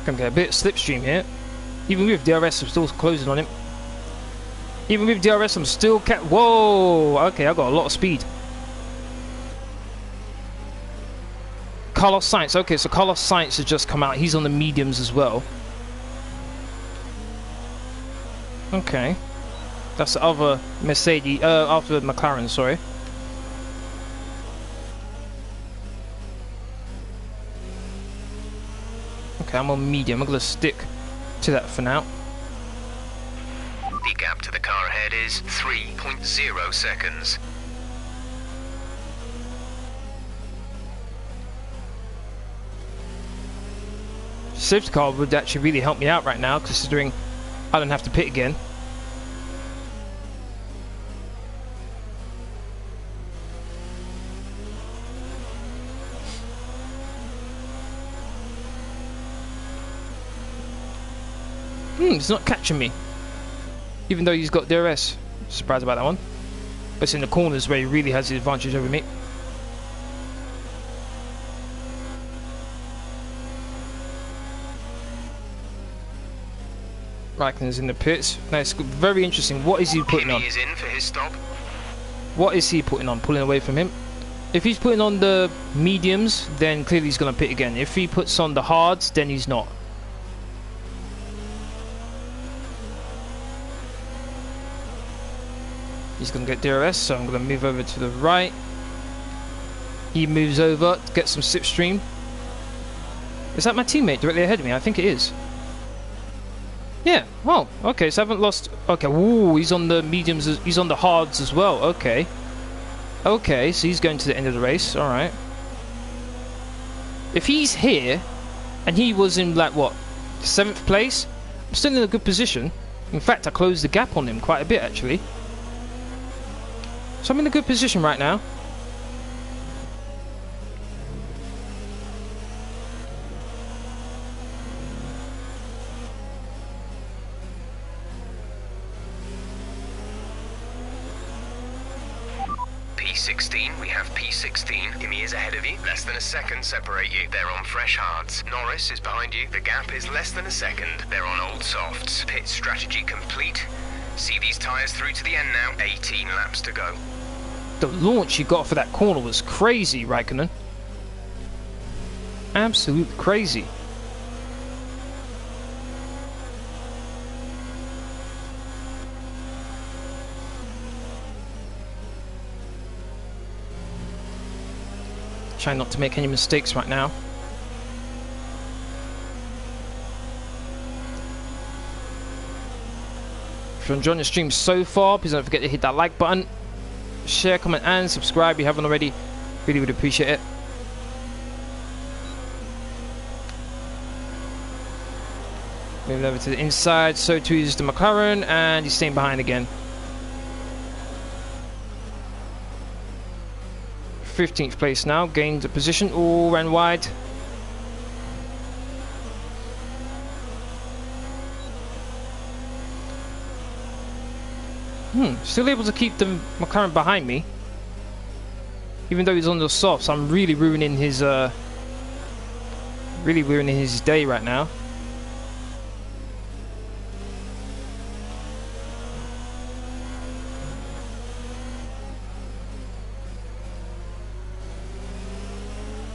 Gonna get a bit of slipstream here. Even with DRS, I'm still closing on him. Even with DRS, I'm still whoa! Okay, I got a lot of speed. Carlos Sainz. Okay, so Carlos Sainz has just come out. He's on the mediums as well. Okay, that's the other Mercedes. After McLaren, sorry. Okay, I'm on medium. I'm gonna stick to that for now. The gap to the car ahead is 3.0 seconds. Safety car would actually really help me out right now, considering I don't have to pit again. He's not catching me, even though he's got DRS. Surprised about that one. But it's in the corners where he really has the advantage over me. Raikkonen's in the pits. Now it's very interesting. What is he putting on? Kimi is in for his stop. What is he putting on? Pulling away from him. If he's putting on the mediums, then clearly he's going to pit again. If he puts on the hards, then he's not. He's going to get DRS, so I'm going to move over to the right. He moves over to get some slipstream. Is that my teammate directly ahead of me? I think it is. Yeah, well, okay, so I haven't lost. Okay, ooh, he's on the mediums, he's on the hards as well. Okay. Okay, so he's going to the end of the race. Alright. If he's here, and he was in, like, what, 7th place? I'm still in a good position. In fact, I closed the gap on him quite a bit, actually. So I'm in a good position right now. P16, we have P16. Kimi is ahead of you. Less than a second separate you. They're on fresh hards. Norris is behind you. The gap is less than a second. They're on old softs. Pit strategy complete. See these tyres through to the end now. 18 laps to go. The launch you got for that corner was crazy, Raikkonen. Absolutely crazy. Try not to make any mistakes right now. If you're enjoying the stream so far, please don't forget to hit that like button. Share, comment and subscribe if you haven't already. Really would appreciate it. Moving over to the inside, so too is the McLaren, and he's staying behind again. 15th place now, gained a position. Oh, ran wide. Still able to keep the McLaren behind me, even though he's on the softs. I'm really ruining his day right now.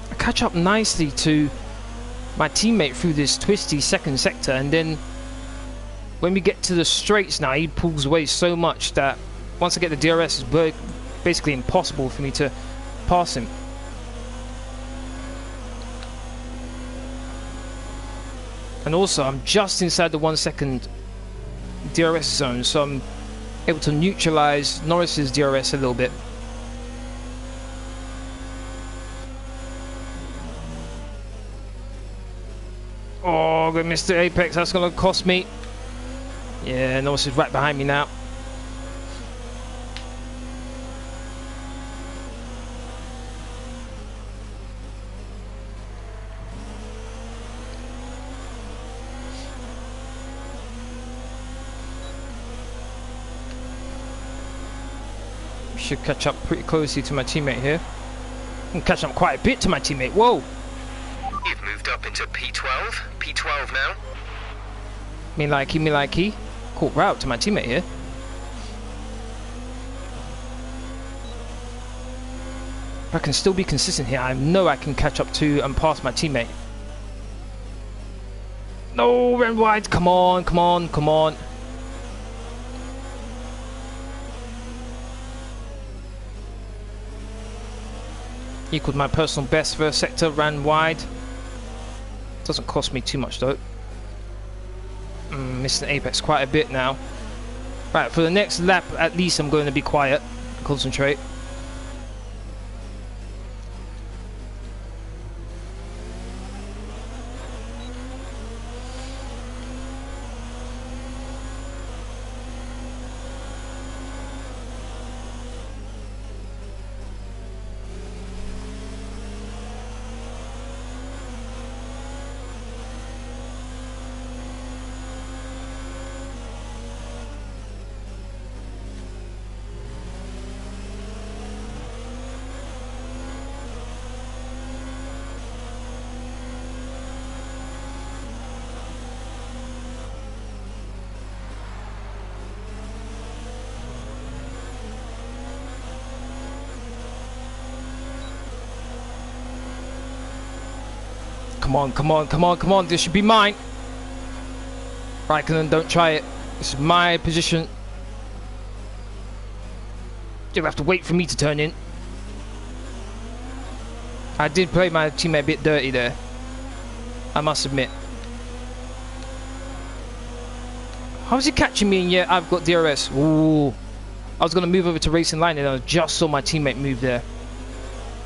I catch up nicely to my teammate through this twisty second sector, and then when we get to the straights now, he pulls away so much that once I get the DRS, it's basically impossible for me to pass him. And also, I'm just inside the 1 second DRS zone, so I'm able to neutralize Norris's DRS a little bit. Oh, I'm gonna miss the apex. That's gonna cost me. Yeah, Norris is right behind me now. Should catch up pretty closely to my teammate here. I'm catching up quite a bit to my teammate. Whoa! You've moved up into P12. P12 now. Me likey. Cool route to my teammate here. If I can still be consistent here, I know I can catch up to and pass my teammate. No, ran wide. Come on. Equaled my personal best first sector, ran wide. Doesn't cost me too much though. Missing the apex quite a bit now. Right, for the next lap at least I'm going to be quiet, concentrate. Come on, this should be mine. Raikkonen, don't try it. This is my position. You'll have to wait for me to turn in. I did play my teammate a bit dirty there, I must admit. How's he catching me and yet I've got DRS? Ooh. I was going to move over to racing line and I just saw my teammate move there.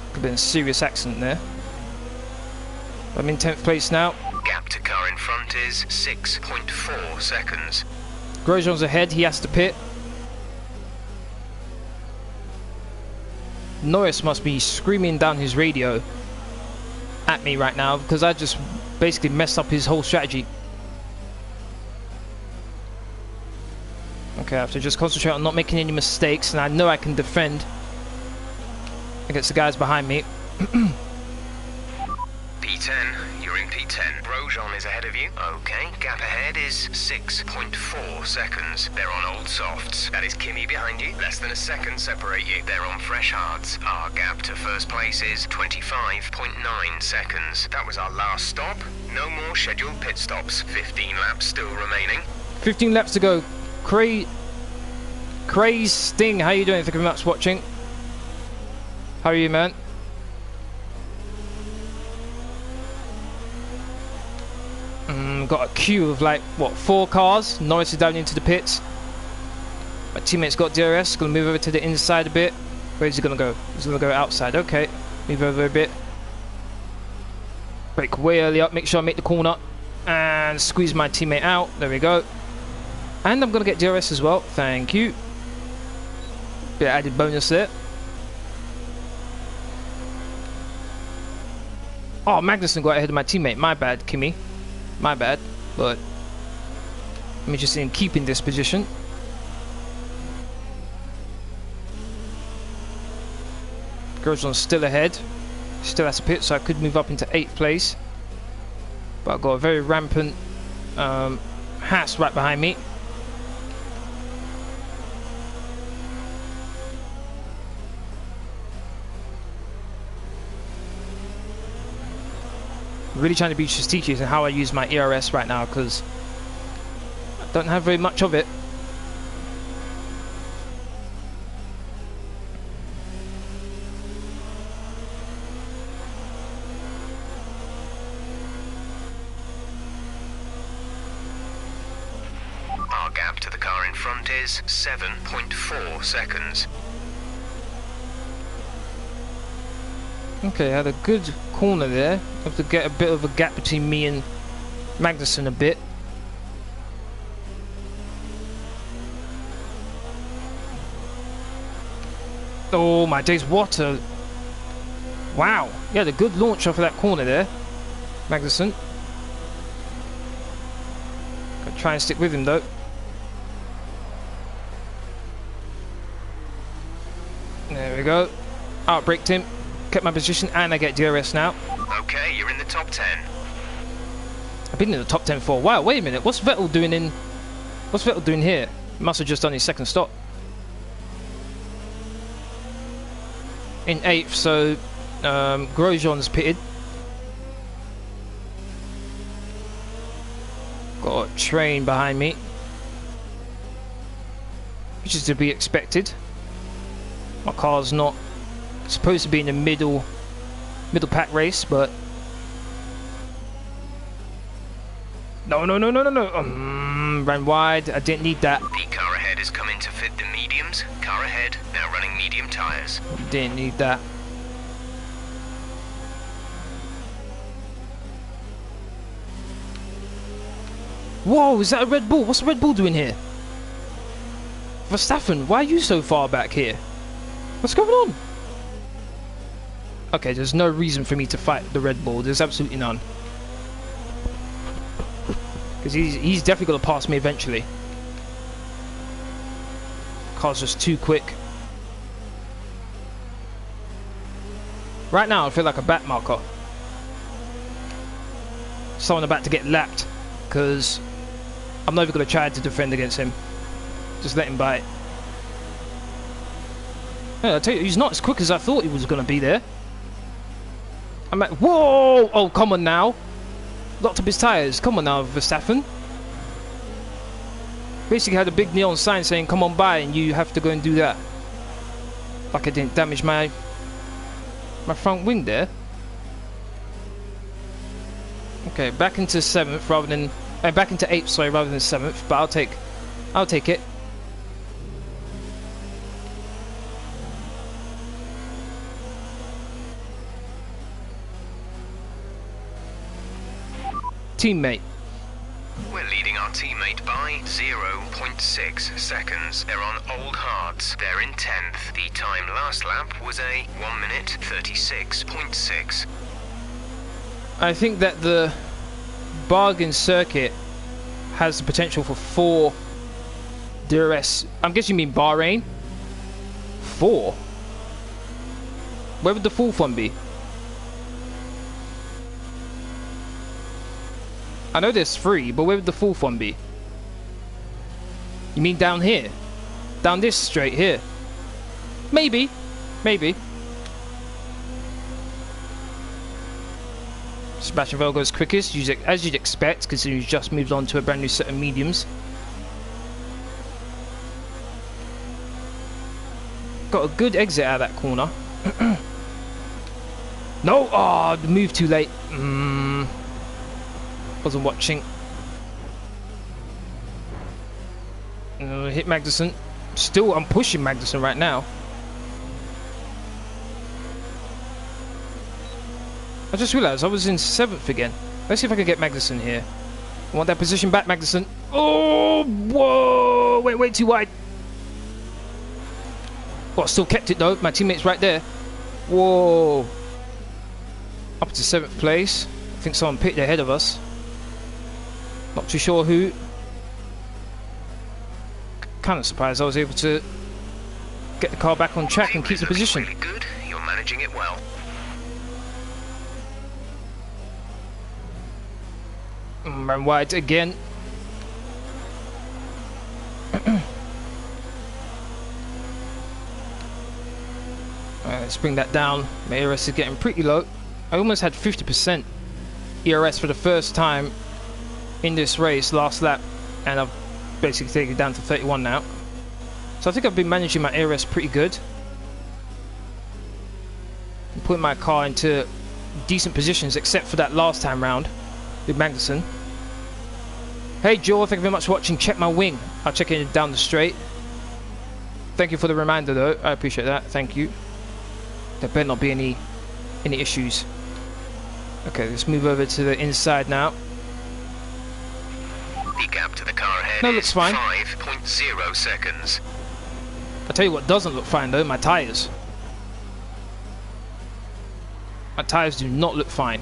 Could have been a serious accident there. I'm in 10th place now. Gap to car in front is 6.4 seconds. Grosjean's ahead, he has to pit. Norris must be screaming down his radio at me right now because I just basically messed up his whole strategy. Okay, I have to just concentrate on not making any mistakes, and I know I can defend against the guys behind me. P10, you're in P10. Grosjean is ahead of you. Okay, gap ahead is 6.4 seconds. They're on old softs. That is Kimi behind you. Less than a second separate you. They're on fresh hards. Our gap to first place is 25.9 seconds. That was our last stop. No more scheduled pit stops. 15 laps still remaining. 15 laps to go. Craze Sting, how you doing? Thank you very much for watching. How are you, man? Got a queue of like, what, 4 cars. Norris is down into the pits. My teammate's got DRS. Gonna move over to the inside a bit. Where's he gonna go? He's gonna go outside. Okay. Move over a bit. Brake way early up. Make sure I make the corner. And squeeze my teammate out. There we go. And I'm gonna get DRS as well. Thank you. Bit of added bonus there. Oh, Magnussen got ahead of my teammate. My bad, Kimi. My bad, but I'm interested in keeping this position. Grosjean's still ahead. Still has to pit, so I could move up into 8th place. But I've got a very rampant Haas right behind me. Really trying to be strategic in how I use my ERS right now because I don't have very much of it. lap to the car in front is 7.4 seconds. Okay, I had a good corner there. Have to get a bit of a gap between me and Magnussen a bit. Oh my days, what a... Wow, he had a good launch off of that corner there, Magnussen. Gotta try and stick with him though. There we go. Outbraked him, kept my position, and I get DRS now. Okay, you're in the top 10. I've been in the top 10 for a while. Wait a minute, what's Vettel doing in... What's Vettel doing here? He must have just done his second stop. In 8th, so Grosjean's pitted. Got a train behind me, which is to be expected. My car's not supposed to be in the middle pack race, but no, ran wide. I didn't need that. The car ahead is coming to fit the mediums. Car ahead, now running medium tyres. Didn't need that. Whoa, is that a Red Bull? What's the Red Bull doing here? Verstappen, why are you so far back here? What's going on? Okay, there's no reason for me to fight the Red Bull. There's absolutely none. Because he's definitely going to pass me eventually. Car's just too quick. Right now, I feel like a back marker. Someone about to get lapped. Because I'm not even going to try to defend against him. Just let him bite. Yeah, I tell you, he's not as quick as I thought he was going to be there. I'm like, whoa! Oh, come on now. Locked up his tyres. Come on now, Verstappen. Basically had a big neon sign saying, come on by, and you have to go and do that. Like I didn't damage my front wing there. Okay, back into 7th rather than... back into 8th, sorry, rather than 7th. But I'll take it. Teammate. We're leading our teammate by 0.6 seconds. They're on old hards. They're in 10th. The time last lap was a 1 minute 36.6. I think that the bargain circuit has the potential for 4 DRS. I'm guessing you mean Bahrain? 4? Where would the 4th one be? I know there's 3, but where would the 4th one be? You mean down here? Down this straight here? Maybe. Maybe. Sebastian Vettel goes quickest, as you'd expect, because he's just moved on to a brand new set of mediums. Got a good exit out of that corner. No! Oh, the move too late. Wasn't watching. Hit Magnussen. Still, I'm pushing Magnussen right now. I just realised I was in 7th again. Let's see if I can get Magnussen here. I want that position back, Magnussen. Oh, whoa! Way too wide. Oh, I still kept it though. My teammate's right there. Whoa! Up to 7th place. I think someone pitted ahead of us. Not too sure who. Kind of surprised I was able to get the car back on track and keep the position. Really good. You're managing it well. Ran wide again. Let's bring that down. My ERS is getting pretty low. I almost had 50% ERS for the first time in this race last lap, and I've basically taken it down to 31 now. So I think I've been managing my ERS pretty good. I'm putting my car into decent positions, except for that last time round with Magnussen. Hey Joel, thank you very much for watching. Check my wing. I'll check it down the straight. Thank you for the reminder though. I appreciate that. Thank you. There better not be any issues. Okay, let's move over to the inside now. The gap to the car ahead No, looks fine. 5.0 seconds. I'll tell you what doesn't look fine though, my tyres. My tyres do not look fine.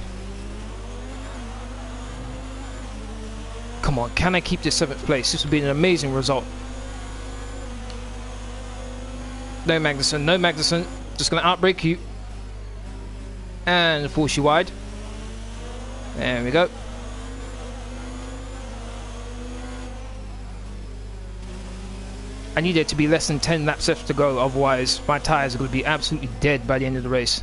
Come on, can I keep this 7th place? This would be an amazing result. No Magnussen, no Magnussen. Just going to outbrake you. And force you wide. There we go. I need it to be less than 10 laps left to go, otherwise my tyres are going to be absolutely dead by the end of the race.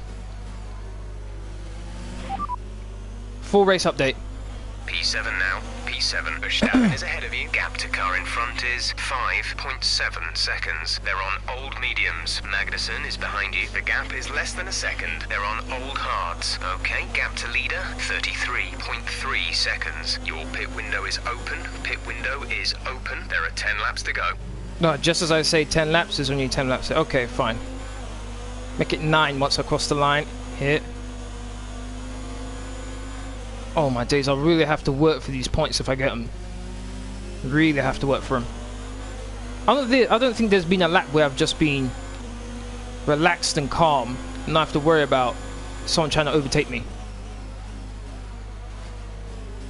Full race update. P7 now. P7. Verstappen is ahead of you. Gap to car in front is 5.7 seconds. They're on old mediums. Magnussen is behind you. The gap is less than a second. They're on old hards. Okay, gap to leader, 33.3 seconds. Your pit window is open. Pit window is open. There are 10 laps to go. No, just as I say 10 laps, there's only 10 laps. Okay, fine. Make it 9 once I cross the line. Here. Oh my days, I really have to work for these points if I get them. Really have to work for them. I don't think there's been a lap where I've just been relaxed and calm and not have to worry about someone trying to overtake me.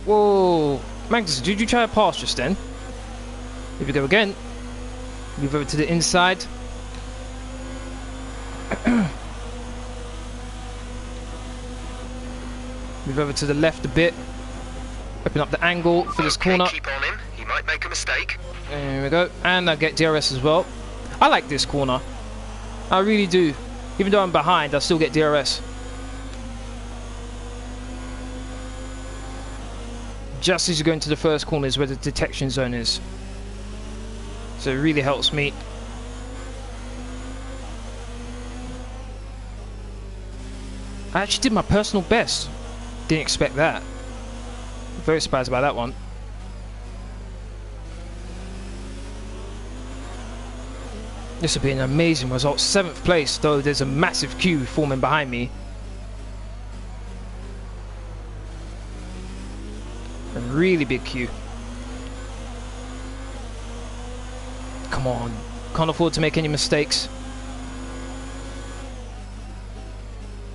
Whoa. Magnus, did you try to pass just then? Here we go again. Move over to the inside. Move over to the left a bit. Open up the angle for this corner. Keep on him. He might make a mistake. There we go. And I get DRS as well. I like this corner. I really do. Even though I'm behind, I still get DRS. Just as you go into the first corner is where the detection zone is. So it really helps me. I actually did my personal best. Didn't expect that. Very surprised about that one. This would be an amazing result. 7th place, though there's a massive queue forming behind me. A really big queue. Come on. Can't afford to make any mistakes.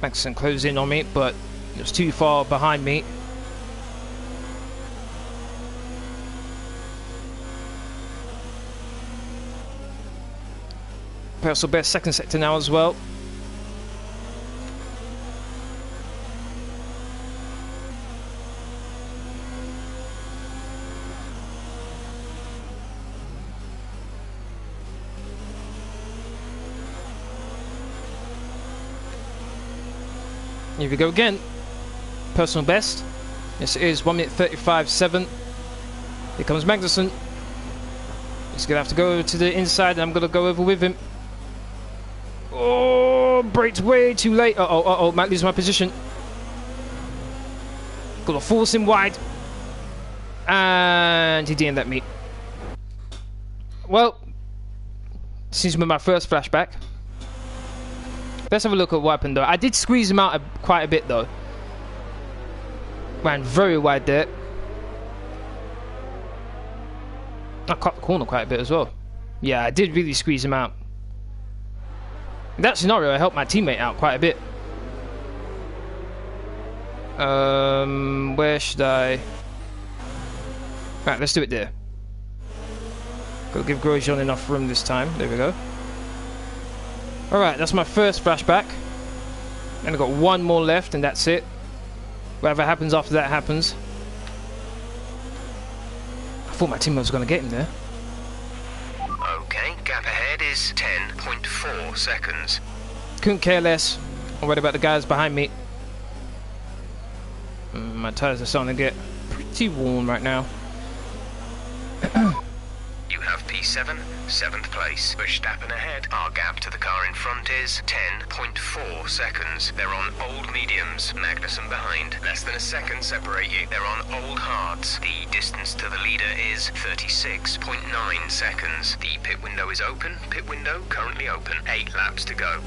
Magnussen closed in on me, but it was too far behind me. Personal best 2nd sector now as well. Here we go again. Personal best. This is 1 minute 35.7. Here comes Magnussen. He's gonna have to go over to the inside, and I'm gonna go over with him. Oh, braked way too late. Uh-oh, might lose my position. Gotta force him wide. And he didn't let me. Well, seems to be my first flashback. Let's have a look at what happened though. I did squeeze him out quite a bit though. Ran very wide there. I cut the corner quite a bit as well. Yeah, I did really squeeze him out. In that scenario, I helped my teammate out quite a bit. Where should I? Right, let's do it there. Gotta give Grosjean enough room this time. There we go. Alright, that's my first flashback. And I've got one more left and that's it. Whatever happens after that happens. I thought my teammate was going to get him there. Okay, gap ahead is 10.4 seconds. Couldn't care less. I'm worried about the guys behind me. My tyres are starting to get pretty warm right now. You have P P7, 7th place. Verstappen ahead. Our gap to the car in front is 10.4 seconds. They're on old mediums. Magnussen behind. Less than a second separate you. They're on old hards. The distance to the leader is 36.9 seconds. The pit window is open. Pit window currently open. 8 laps to go.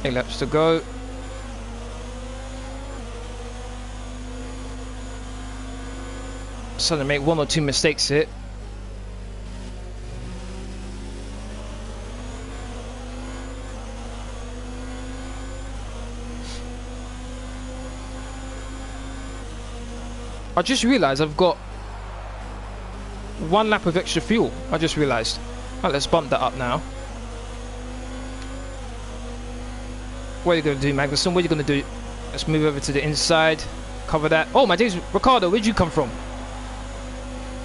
8 laps to go. So to make 1 or 2 mistakes here. I just realized I've got 1 lap of extra fuel. I just realized. Right, let's bump that up now. What are you going to do, Magnussen? What are you going to do? Let's move over to the inside. Cover that. Oh, my days. Ricardo, where'd you come from?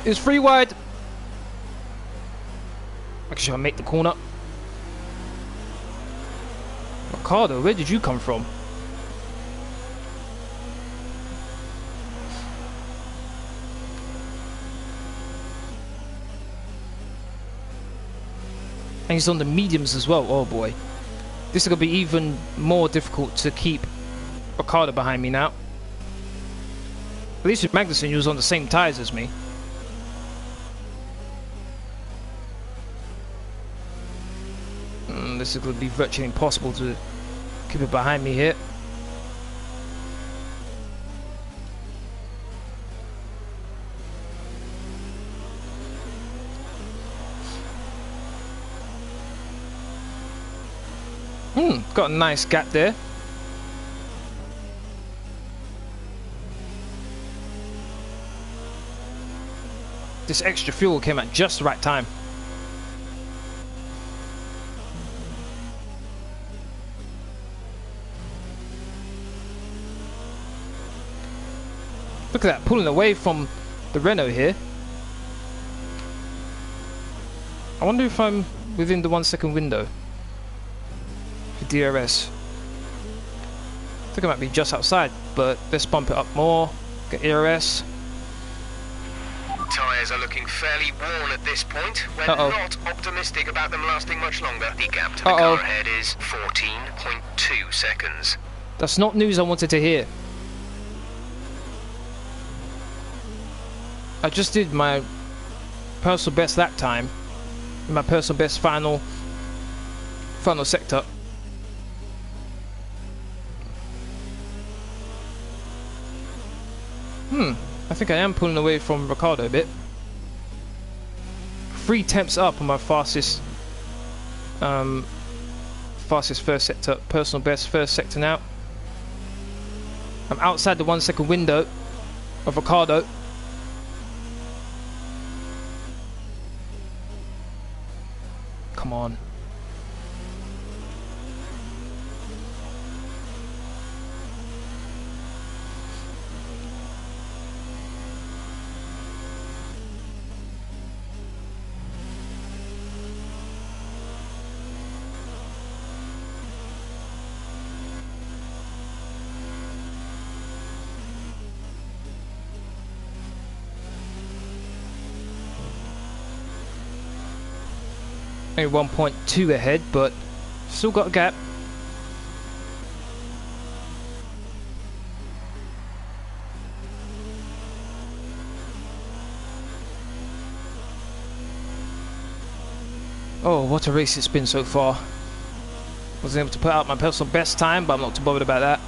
It's 3 wide. Actually, I'll make the corner. Ricardo, where did you come from? And he's on the mediums as well. Oh boy. This is going to be even more difficult to keep Ricardo behind me now. At least with Magnussen, he was on the same tyres as me. This is going to be virtually impossible to keep it behind me here. Got a nice gap there. This extra fuel came at just the right time. Look at that, pulling away from the Renault here. I wonder if I'm within the 1 second window for DRS. I think I might be just outside, but let's bump it up more. Get DRS. Tyres are looking fairly worn at this point. We're not optimistic about them lasting much longer. The gap to the car ahead is 14.2 seconds. That's not news I wanted to hear. I just did my personal best lap time, my personal best final sector. I think I am pulling away from Ricardo a bit. 3 tenths up on my fastest first sector, personal best first sector now. I'm outside the 1 second window of Ricardo. Come on. Only 1.2 ahead, but still got a gap. Oh, what a race it's been so far. Wasn't able to put out my personal best time, but I'm not too bothered about that.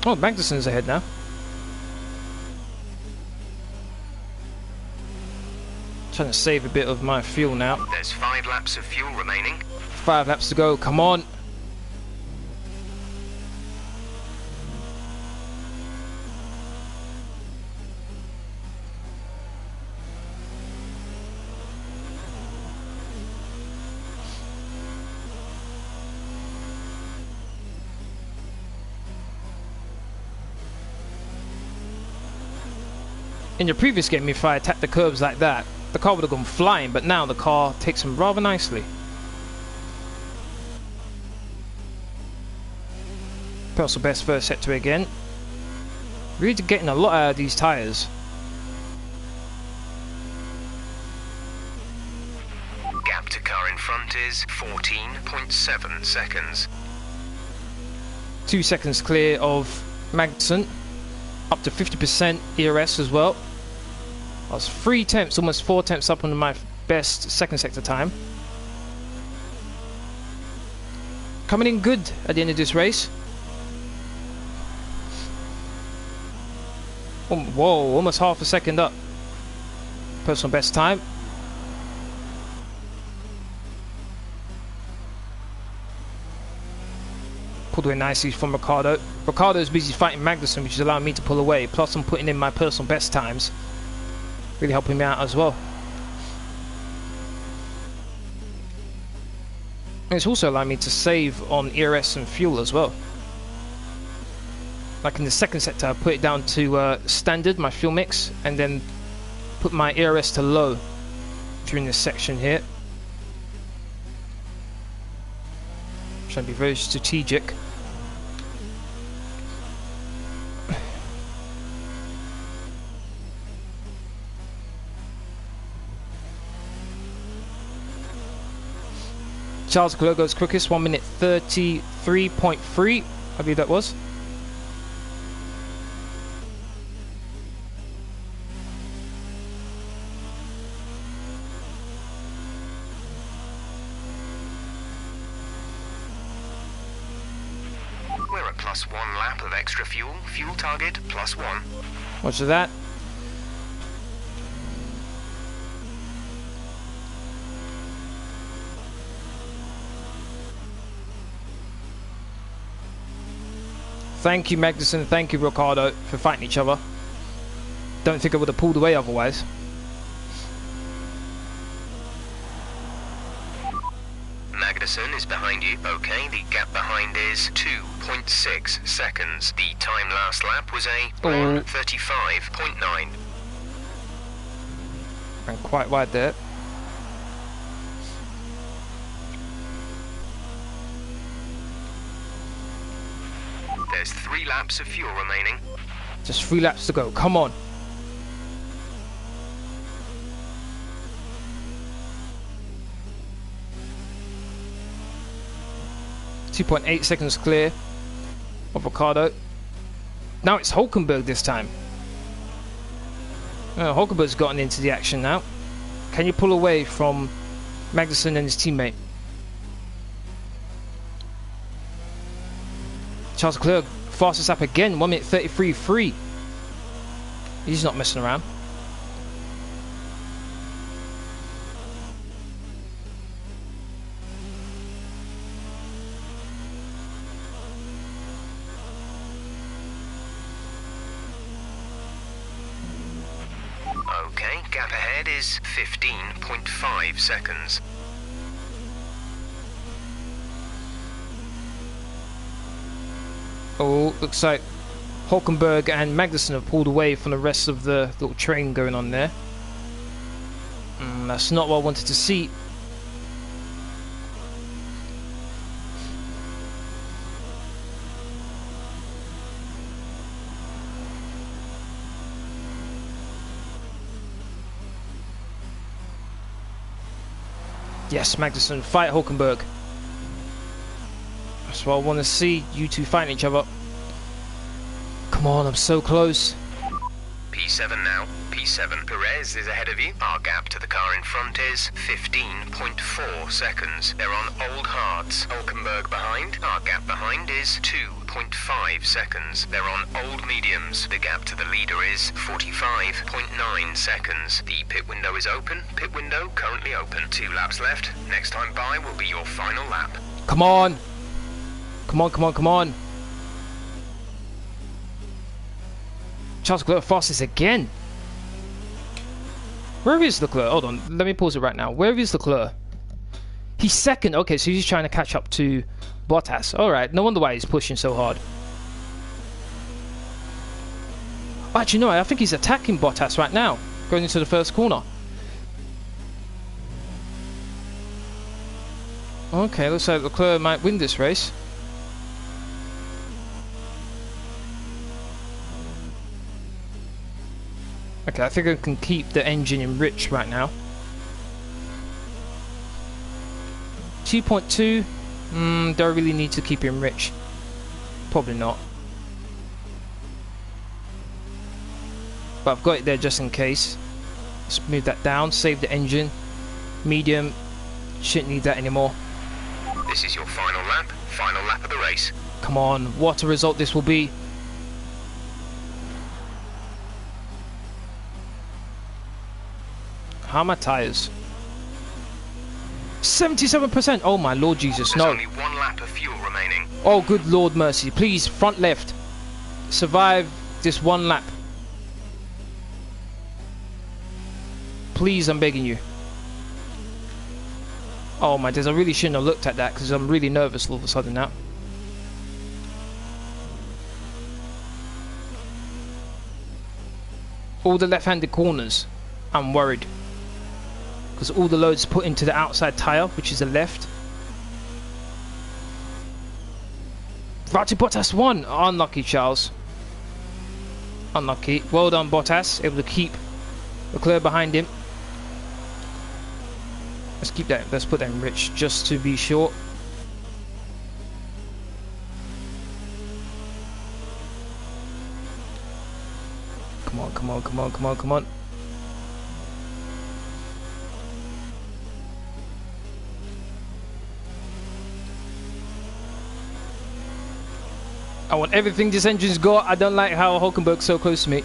Oh, Magnussen's ahead now. Trying to save a bit of my fuel now. There's 5 laps of fuel remaining. 5 laps to go, come on. In the previous game, if I attacked the curbs like that, the car would have gone flying, but now the car takes him rather nicely. Personal best first sector again. Really getting a lot out of these tyres. Gap to car in front is 14.7 seconds. 2 seconds clear of Magnussen. Up to 50% ERS as well. I was 3 tenths, almost 4 tenths up on my best second sector time. Coming in good at the end of this race. Whoa, almost half a second up. Personal best time. Pulled away nicely from Ricciardo. Ricciardo's busy fighting Magnussen, which is allowing me to pull away. Plus I'm putting in my personal best times. Really helping me out as well. And it's also allowing me to save on ERS and fuel as well. Like in the second sector, I put it down to standard, my fuel mix, and then put my ERS to low during this section here. Trying to be very strategic. Charles Leclerc goes quickest, 1 minute 33.3, I believe that was. We're at +1 lap of extra fuel. Fuel target +1. Watch that. Thank you, Magnussen. Thank you, Ricciardo, for fighting each other. Don't think I would have pulled away otherwise. Magnussen is behind you. Okay, the gap behind is 2.6 seconds. The time last lap was a 1:35.9. Ran quite wide there. There's 3 laps of fuel remaining. Just 3 laps to go. Come on. .8 seconds clear of Ricciardo. Now it's Hulkenberg this time. Hulkenberg's gotten into the action now. Can you pull away from Magnussen and his teammate? Charles Leclerc, fastest lap again, 1 minute 33.3. He's not messing around. Okay, gap ahead is 15.5 seconds. Oh, looks like Hulkenberg and Magnussen have pulled away from the rest of the little train going on there. That's not what I wanted to see. Yes, Magnussen, fight Hulkenberg. That's what I want to see, you two fighting each other. Come on, I'm so close. P7 now. P7. Perez is ahead of you. Our gap to the car in front is 15.4 seconds. They're on old hards. Hulkenberg behind. Our gap behind is 2.5 seconds. They're on old mediums. The gap to the leader is 45.9 seconds. The pit window is open. Pit window currently open. 2 laps left. Next time by will be your final lap. Come on. Come on, come on, come on. Charles Leclerc fastest again. Where is Leclerc? Hold on, let me pause it right now. Where is Leclerc? He's second. Okay, so he's trying to catch up to Bottas. Alright, no wonder why he's pushing so hard. Actually, no, I think he's attacking Bottas right now, going into the first corner. Okay, looks like Leclerc might win this race. Okay, I think I can keep the engine in rich right now. 2.2. Do I really need to keep it in rich? Probably not. But I've got it there just in case. Let's move that down, save the engine. Medium, shouldn't need that anymore. This is your final lap of the race. Come on, what a result this will be. How are my tyres? 77%. Oh my Lord Jesus, There's no. only 1 lap of fuel remaining. Oh good Lord mercy. Please, front left. Survive this 1 lap. Please, I'm begging you. Oh my days, I really shouldn't have looked at that because I'm really nervous all of a sudden now. All the left-handed corners, I'm worried. Because all the load's put into the outside tyre, which is the left. Valtteri Bottas won! Unlucky, Charles. Unlucky. Well done, Bottas. Able to keep Leclerc behind him. Let's keep that. Let's put that in rich just to be sure. Come on, come on, come on, come on, come on. I want everything this engine's got. I don't like how Hulkenberg's so close to me.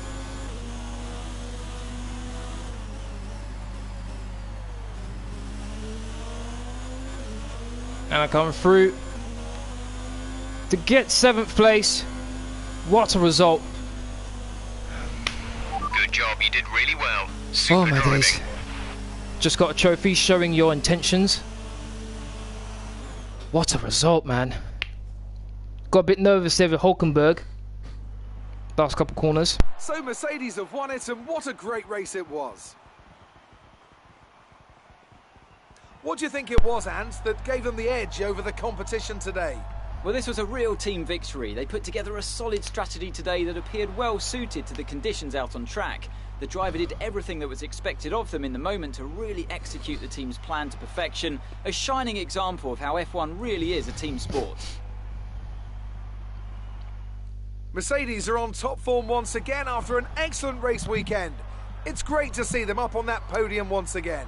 And I come through to get 7th place. What a result. Good job, you did really well. Super Oh my driving. days. Just got a trophy showing your intentions. What a result, man. Got a bit nervous there with Hulkenberg. Last couple corners. So Mercedes have won it, and what a great race it was. What do you think it was, Ant, that gave them the edge over the competition today? Well, this was a real team victory. They put together a solid strategy today that appeared well suited to the conditions out on track. The driver did everything that was expected of them in the moment to really execute the team's plan to perfection. A shining example of how F1 really is a team sport. Mercedes are on top form once again after an excellent race weekend. It's great to see them up on that podium once again.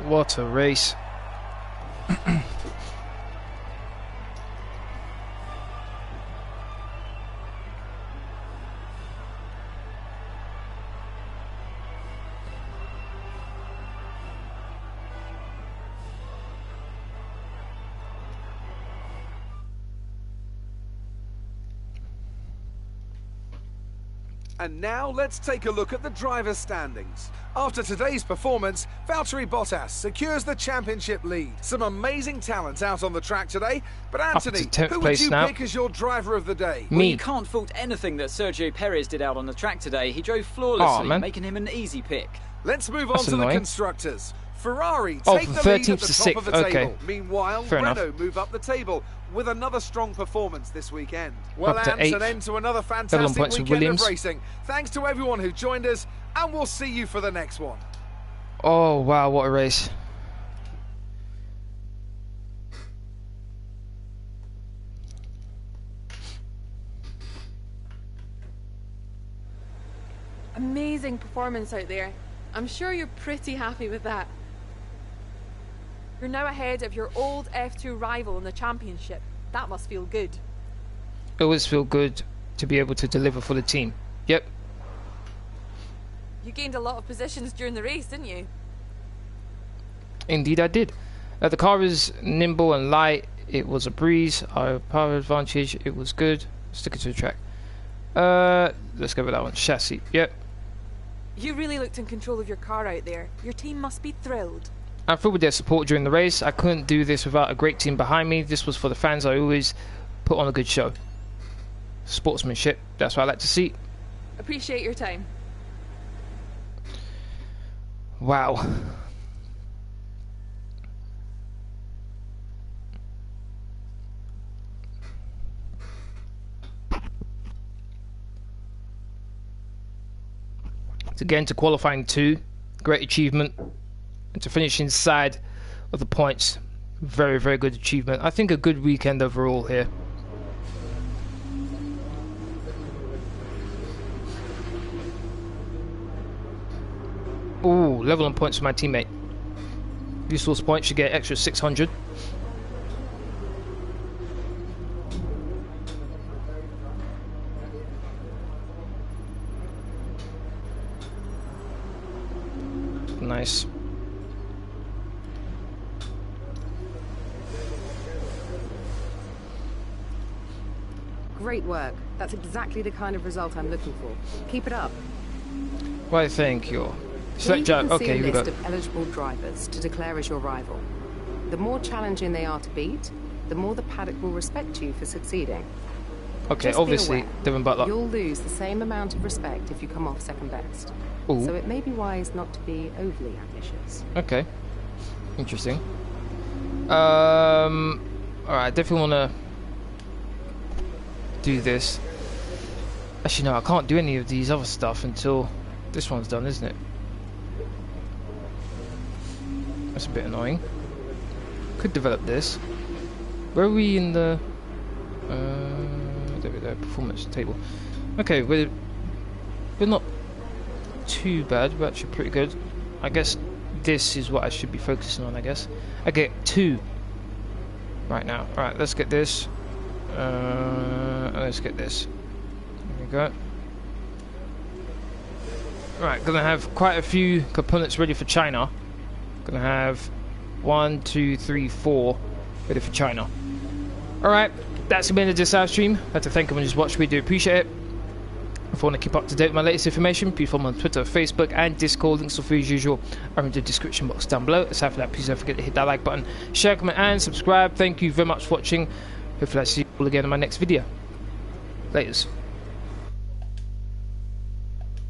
What a race. And now let's take a look at the driver's standings. After today's performance, Valtteri Bottas secures the championship lead. Some amazing talent out on the track today. But Anthony, who would you pick as your driver of the day? Well, you can't fault anything that Sergio Perez did out on the track today. He drove flawlessly, making him an easy pick. Let's move on to the constructors. Ferrari Oh, take from the lead 13th at the to top 6th, of the table. okay. Meanwhile, Fair enough. Renault move up the table with another strong performance this weekend. Well, Up to Ants, 8th. an end to another Level on fantastic points with weekend of Williams. racing. Thanks to everyone who joined us, and we'll see you for the next one. Oh wow, what a race. Amazing performance out there. I'm sure you're pretty happy with that. You're now ahead of your old F2 rival in the championship. That must feel good. It always feel good to be able to deliver for the team. Yep. You gained a lot of positions during the race, didn't you? Indeed I did. The car is nimble and light. It was a breeze. Our power advantage, it was good. Stick it to the track. Let's go with that one. Chassis. Yep. You really looked in control of your car out there. Your team must be thrilled. I'm thrilled with their support during the race. I couldn't do this without a great team behind me. This was for the fans. I always put on a good show. Sportsmanship. That's what I like to see. Appreciate your time. Wow. To get into qualifying 2, great achievement. And to finish inside of the points, very, very good achievement. I think a good weekend overall here. Ooh, level on points for my teammate. Useless points should get extra 600. Nice. Great work. That's exactly the kind of result I'm looking for. Keep it up. Why, thank you. Here you can see Okay, a here we list go. of eligible drivers to declare as your rival. The more challenging they are to beat, the more the paddock will respect you for succeeding. Okay, Just be obviously, aware, Devon Butler. you'll lose the same amount of respect if you come off second best. Ooh. So it may be wise not to be overly ambitious. Okay. Interesting. Alright, I definitely want to do this. Actually, no, I can't do any of these other stuff until this one's done, isn't it? That's a bit annoying. Could develop this. Where are we in the... there we go, performance table. Okay, we're not too bad, we're actually pretty good. I guess this is what I should be focusing on, I guess. I get 2 right now. Alright, let's get this. Let's get this. There we go. Right, gonna have quite a few components ready for China. Gonna have 1, 2, 3, 4 ready for China. Alright, that's the end of this live stream. I'd like to thank everyone who's watched. We do appreciate it. If you want to keep up to date with my latest information, please follow me on Twitter, Facebook, and Discord. Links are free as usual are in the description box down below. Aside from that, please don't forget to hit that like button, share, comment, and subscribe. Thank you very much for watching. Hopefully, I'll see you all again in my next video. Laters.